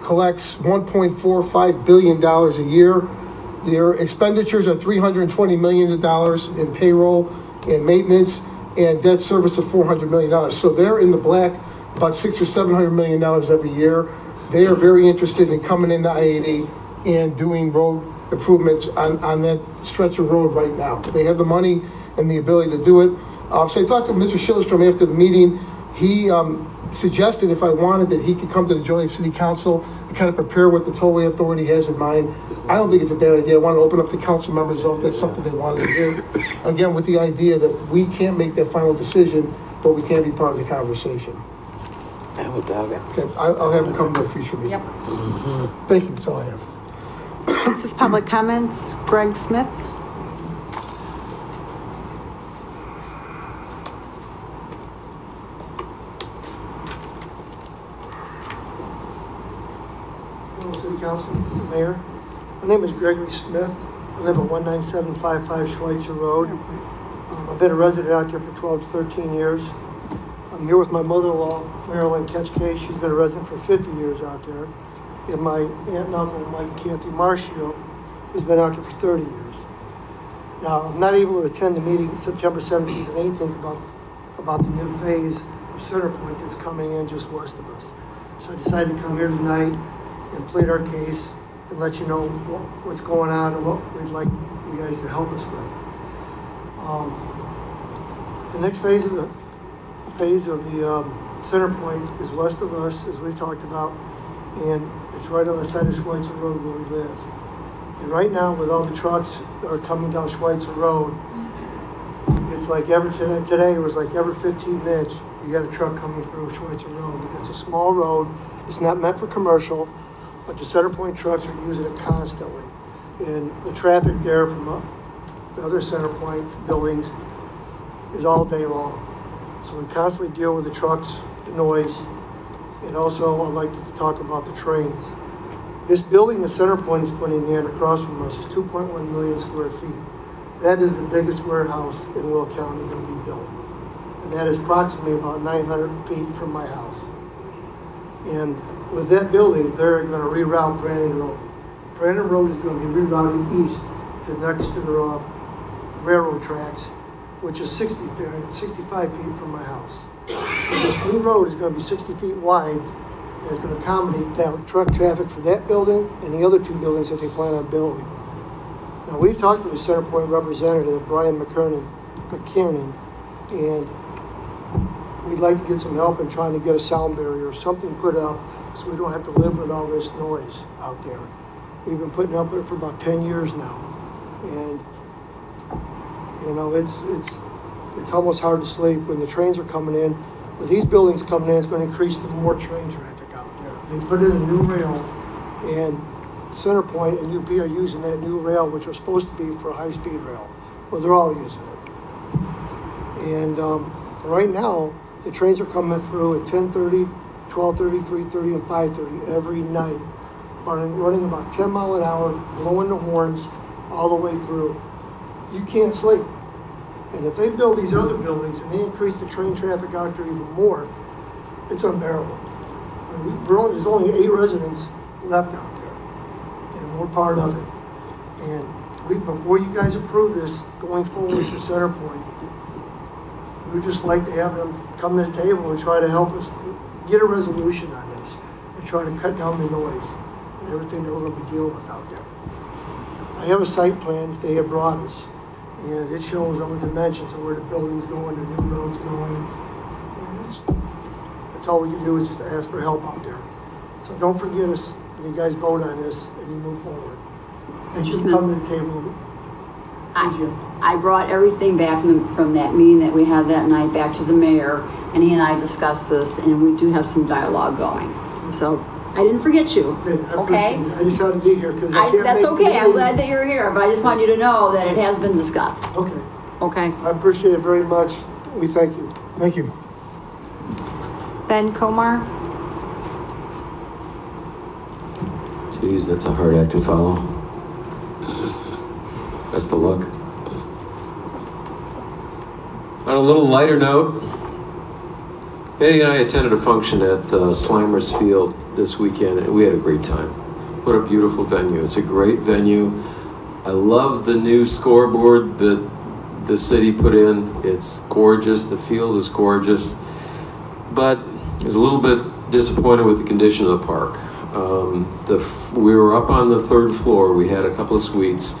Speaker 1: collects $1.45 billion a year. Their expenditures are $320 million in payroll and maintenance and debt service of $400 million. So they're in the black about $600 or $700 million every year. They are very interested in coming into I-80 and doing road improvements on that stretch of road right now. They have the money and the ability to do it. So I talked to Mr. Schillerstrom after the meeting. He suggested if I wanted that he could come to the Joliet City Council and kind of prepare what the Tollway Authority has in mind. I don't think it's a bad idea. I want to open up to council members if that's something they wanted to do. Again, with the idea that we can't make that final decision, but we can be part of the conversation. Okay, I'll have him come to a future meeting.
Speaker 8: Yep.
Speaker 1: Thank you, that's all I have.
Speaker 8: This is public comments. Greg Smith.
Speaker 7: City Council, Mayor. My name is Gregory Smith. I live at 19755 Schweitzer Road. I've been a resident out there for 12 to 13 years. I'm here with my mother-in-law, Marilyn Ketchke. She's been a resident for 50 years out there. And my aunt and uncle, Mike and Kathy Marshall, who's been out there for 30 years. Now, I'm not able to attend the meeting September 17th and 18th about the new phase of Centerpoint that's coming in just west of us. So I decided to come here tonight and plead our case and let you know what's going on and what we'd like you guys to help us with. The next phase of the Centerpoint is west of us, as we've talked about, and it's right on the side of Schweitzer Road where we live. And right now, with all the trucks that are coming down Schweitzer Road, it's like today it was like every 15 minutes you got a truck coming through Schweitzer Road. It's a small road. It's not meant for commercial, but the Centerpoint trucks are using it constantly. And the traffic there from the other Centerpoint buildings is all day long. So we constantly deal with the trucks, the noise, and also I'd like to talk about the trains. This building the Centerpoint is putting in across from us is 2.1 million square feet. That is the biggest warehouse in Will County going to be built. And that is approximately about 900 feet from my house. And with that building, they're going to reroute Brandon Road. Brandon Road is going to be rerouted east to next to the railroad tracks, which is 65 feet from my house. And this new road is going to be 60 feet wide, and it's going to accommodate that truck traffic for that building and the other two buildings that they plan on building. Now, we've talked to the Centerpoint representative, Brian McKiernan, and we'd like to get some help in trying to get a sound barrier or something put up so we don't have to live with all this noise out there. We've been putting up with it for about 10 years now. And, you know, it's almost hard to sleep when the trains are coming in. With these buildings coming in, it's going to increase the more train traffic out there. They put in a new rail, and Centerpoint and UP are using that new rail, which are supposed to be for a high-speed rail. Well, they're all using it. And right now, the trains are coming through at 10:30, 12:30, 3:30, and 5:30 every night. running about 10 mile an hour, blowing the horns all the way through. You can't sleep. And if they build these other buildings and they increase the train traffic out there even more, it's unbearable. I mean, there's only 8 residents left out there, and we're part of it. And before you guys approve this going forward for Centerpoint, we would just like to have them come to the table and try to help us get a resolution on this and try to cut down the noise and everything that we're going to be dealing with out there. I have a site plan that they have brought us, and it shows all the dimensions of where the building's going, the new road's going. And that's all we can do is just ask for help out there. So don't forget us when you guys vote on this and you move forward. And just come to the table.
Speaker 2: I brought everything back from that meeting that we had that night back to the mayor, and he and I discussed this, and we do have some dialogue going. So I didn't forget you, okay?
Speaker 7: I just had to be here because I can't
Speaker 2: that's
Speaker 7: make
Speaker 2: okay,
Speaker 7: the
Speaker 2: I'm glad that you're here, but I just want you to know that it has been discussed.
Speaker 7: Okay.
Speaker 2: Okay.
Speaker 7: I appreciate it very much. We thank you.
Speaker 1: Thank you.
Speaker 8: Ben Komar.
Speaker 11: Geez, that's a hard act to follow. Best of luck. On a little lighter note, Betty and I attended a function at Slimers Field this weekend, and we had a great time. What a beautiful venue. It's a great venue. I love the new scoreboard that the city put in. It's gorgeous. The field is gorgeous. But I was a little bit disappointed with the condition of the park. We were up on the 3rd floor. We had a couple of suites.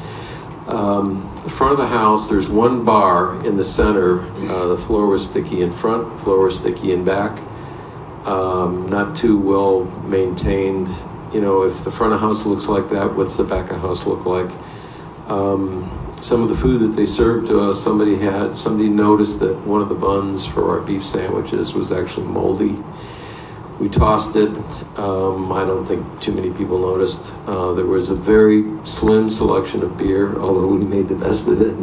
Speaker 11: The front of the house, there's one bar in the center. The floor was sticky in front, floor was sticky in back. Not too well maintained. You know, if the front of house looks like that, what's the back of house look like? Some of the food that they served to us, somebody noticed that one of the buns for our beef sandwiches was actually moldy. We tossed it. I don't think too many people noticed. There was a very slim selection of beer, although we made the best of it.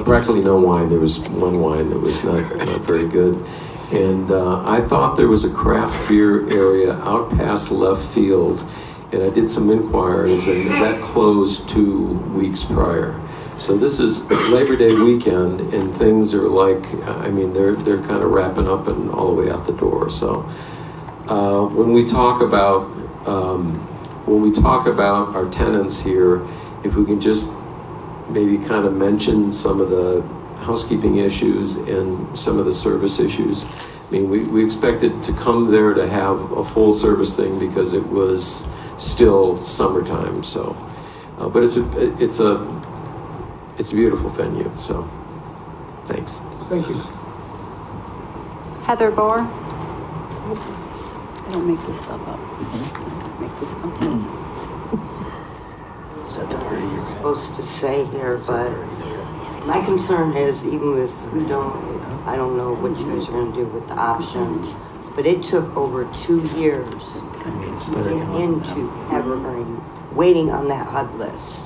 Speaker 11: Practically no wine. There was one wine that was not very good. And I thought there was a craft beer area out past left field, and I did some inquiries, and that closed 2 weeks prior. So this is Labor Day weekend, and things are like, I mean, they're kind of wrapping up and all the way out the door. So when we talk about our tenants here, if we can just maybe kind of mention some of the housekeeping issues and some of the service issues. I mean, we expected to come there to have a full service thing because it was still summertime. So, but it's a beautiful venue. So, thanks.
Speaker 1: Thank you.
Speaker 8: Heather Bohr.
Speaker 2: I don't make this stuff up. I make this stuff up.
Speaker 13: Is that the part you're supposed to say here? But my concern is, even if we don't, I don't know what you guys are going to do with the options, but it took over 2 years to get into Evergreen, waiting on that HUD list.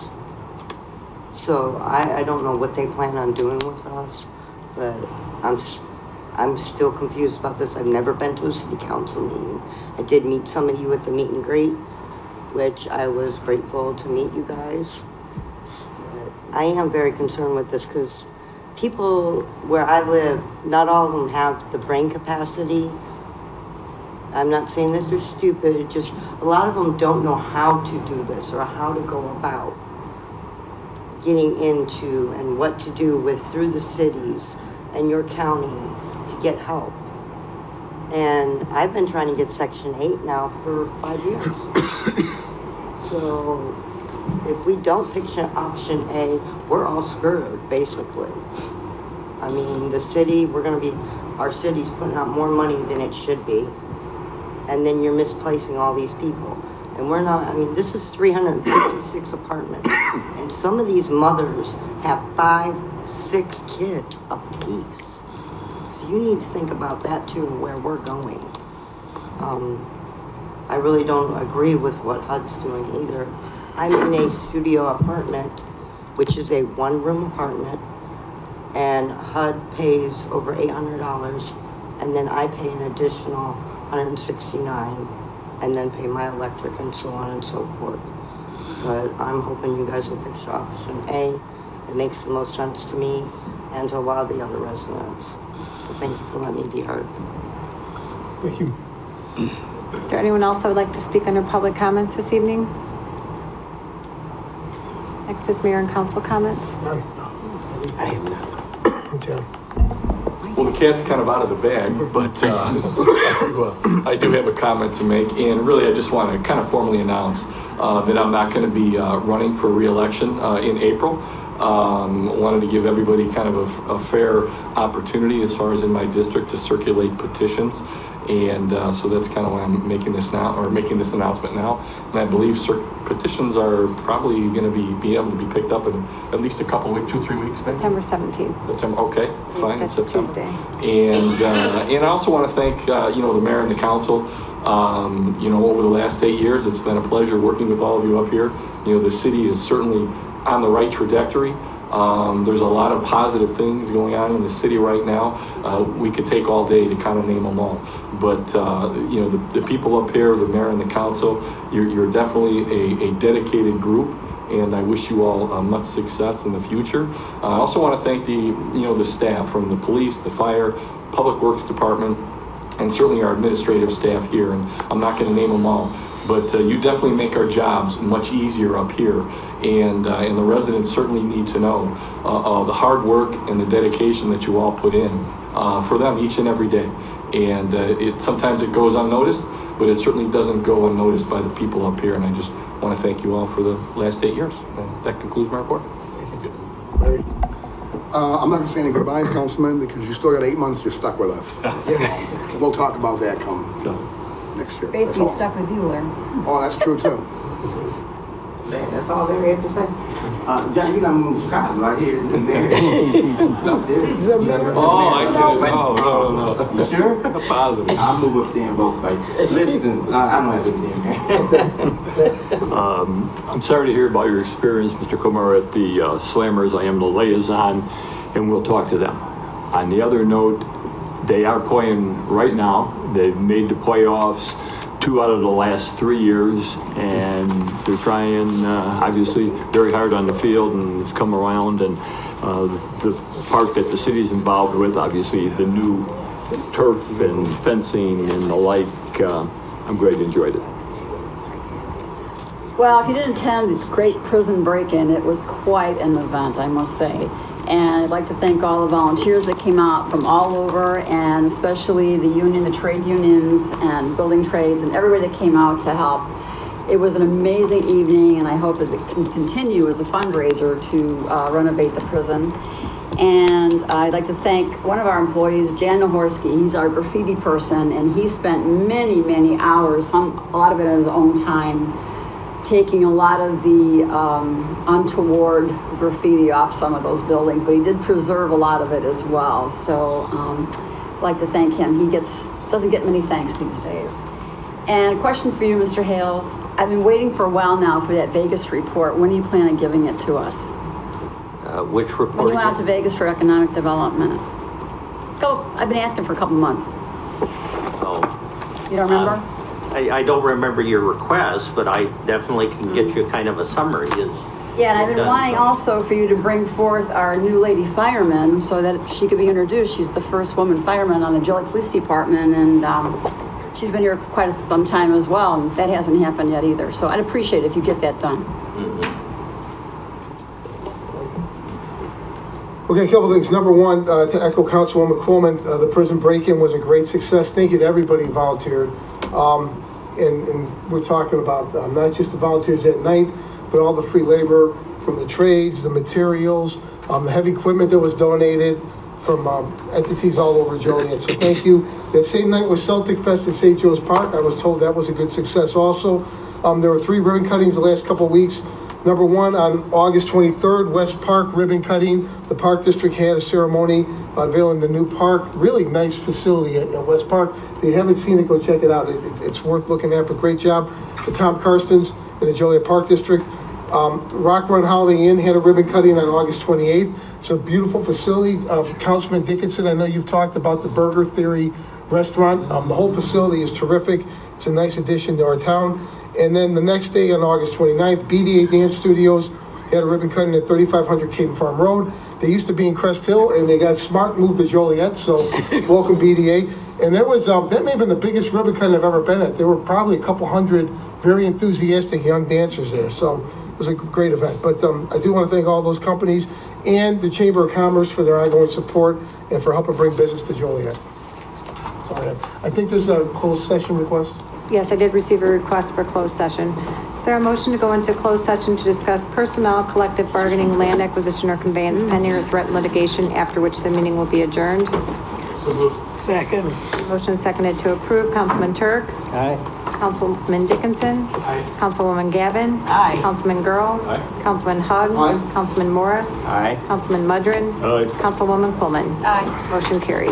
Speaker 13: So I don't know what they plan on doing with us, but I'm still confused about this. I've never been to a city council meeting. I did meet some of you at the meet and greet, which I was grateful to meet you guys. But I am very concerned with this because people where I live, not all of them have the brain capacity. I'm not saying that they're stupid, just a lot of them don't know how to do this or how to go about getting into and what to do with through the cities and your county to get help. And I've been trying to get Section 8 now for 5 years. So if we don't pick option A, we're all screwed, basically. I mean, the city, our city's putting out more money than it should be. And then you're misplacing all these people. And we're not, I mean, this is 356 apartments. And some of these mothers have 5, 6 kids apiece. So you need to think about that too, where we're going. I really don't agree with what HUD's doing either. I'm in a studio apartment, which is a 1-room apartment, and HUD pays over $800, and then I pay an additional $169 and then pay my electric and so on and so forth. But I'm hoping you guys will pick option A. It makes the most sense to me and to a lot of the other residents. So thank you for letting me be heard.
Speaker 1: Thank you.
Speaker 8: Is there anyone else that would like to speak under public comments this evening? Next is mayor and council comments.
Speaker 1: None.
Speaker 11: I have nothing.
Speaker 1: Tim.
Speaker 9: Well, the cat's kind of out of the bag, but I do have a comment to make, and really I just want to kind of formally announce that I'm not going to be running for re-election in April. Wanted to give everybody kind of a fair opportunity as far as in my district to circulate petitions, and so that's kind of why I'm making this now, or making this announcement now. And I believe petitions are probably going to be able to be picked up in at least a couple weeks, 2-3 weeks. Maybe?
Speaker 8: September 17th.
Speaker 9: September. Okay, fine.
Speaker 8: That's
Speaker 9: September.
Speaker 8: Tuesday.
Speaker 9: And I also want to thank the mayor and the council. Over the last 8 years, it's been a pleasure working with all of you up here. The city is certainly on the right trajectory. There's a lot of positive things going on in the city right now. We could take all day to kind of name them all. But, the people up here, the mayor and the council, you're definitely a dedicated group. And I wish you all much success in the future. I also want to thank the staff from the police, the fire, public works department, and certainly our administrative staff here. And I'm not going to name them all, but you definitely make our jobs much easier up here. And the residents certainly need to know the hard work and the dedication that you all put in for them each and every day. And sometimes it goes unnoticed, but it certainly doesn't go unnoticed by the people up here. And I just want to thank you all for the last 8 years. And that concludes my report.
Speaker 15: Thank you. Larry? I'm not going to say any goodbyes, Councilman, because you still got 8 months. You're stuck with us. We'll talk about that come next year.
Speaker 2: Basically stuck with you, Larry.
Speaker 15: Oh, that's true too.
Speaker 6: That's all Larry had to say. John, you gotta move Scotland right here.
Speaker 9: Oh, I get it. No.
Speaker 6: You sure?
Speaker 9: Positive.
Speaker 6: I'll move up there and vote for you. Listen, I don't have anything, man.
Speaker 4: I'm sorry to hear about your experience, Mr. Kumar, at the Slammers. I am the liaison, and we'll talk to them. On the other note, they are playing right now. They've made the playoffs 2 out of the last 3 years, and they're trying obviously very hard on the field, and it's come around. And the park that the city's involved with, obviously the new turf and fencing and the like, I'm glad you enjoyed it.
Speaker 2: Well, if you didn't attend the great prison break-in, it was quite an event, I must say. And I'd like to thank all the volunteers that came out from all over, and especially the union, the trade unions and building trades, and everybody that came out to help. It was an amazing evening, and I hope that it can continue as a fundraiser to renovate the prison. And I'd like to thank one of our employees, Jan Nahorsky. He's our graffiti person, and he spent many, many hours, a lot of it at his own time, taking a lot of the untoward graffiti off some of those buildings, but he did preserve a lot of it as well. So I'd like to thank him. He doesn't get many thanks these days. And a question for you, Mr. Hales. I've been waiting for a while now for that Vegas report. When do you plan on giving it to us?
Speaker 5: Which report?
Speaker 2: When you went out to Vegas for economic development. I've been asking for a couple months.
Speaker 5: Oh.
Speaker 2: You don't remember?
Speaker 5: I don't remember your request, but I definitely can get you kind of a summary.
Speaker 2: Yeah, and I've been wanting also for you to bring forth our new lady fireman so that she could be introduced. She's the first woman fireman on the Joliet Police Department, and she's been here quite some time as well, and that hasn't happened yet either. So I'd appreciate it if you get that done.
Speaker 1: Okay, a couple things. Number one, to echo Councilwoman Coleman, the prison break-in was a great success. Thank you to everybody who volunteered. And we're talking about not just the volunteers at night, but all the free labor from the trades, the materials, the heavy equipment that was donated from entities all over Joliet. So thank you. That same night was Celtic Fest at St. Joe's Park. I was told that was a good success also. There were 3 ribbon cuttings the last couple of weeks. Number one, on August 23rd, West Park ribbon cutting. The Park District had a ceremony unveiling the new park. Really nice facility at West Park. If you haven't seen it, go check it out. It's worth looking at, but great job. The Tom Karstens in the Joliet Park District. Rock Run Holiday Inn had a ribbon cutting on August 28th. It's a beautiful facility. Councilman Dickinson, I know you've talked about the Burger Theory restaurant. The whole facility is terrific. It's a nice addition to our town. And then the next day on August 29th, BDA Dance Studios had a ribbon cutting at 3500 Caden Farm Road. They used to be in Crest Hill, and they got smart and moved to Joliet, so welcome BDA. And there was, that may have been the biggest ribbon cutting I've ever been at. There were probably a couple hundred very enthusiastic young dancers there, so it was a great event. But I do want to thank all those companies and the Chamber of Commerce for their ongoing support and for helping bring business to Joliet. That's all I have. I think there's a closed session request.
Speaker 8: Yes, I did receive a request for closed session. Is there a motion to go into closed session to discuss personnel, collective bargaining, land acquisition, or conveyance pending or threatened litigation, after which the meeting will be adjourned?
Speaker 14: Second.
Speaker 8: Motion seconded to approve. Councilman Turk?
Speaker 3: Aye.
Speaker 8: Councilman Dickinson?
Speaker 20: Aye.
Speaker 8: Councilwoman Gavin?
Speaker 14: Aye.
Speaker 8: Councilman Girl?
Speaker 3: Aye.
Speaker 8: Councilman Hug?
Speaker 15: Aye.
Speaker 8: Councilman Morris?
Speaker 5: Aye.
Speaker 8: Councilman Mudrin?
Speaker 4: Aye.
Speaker 8: Councilwoman Coleman?
Speaker 18: Aye.
Speaker 8: Motion carried.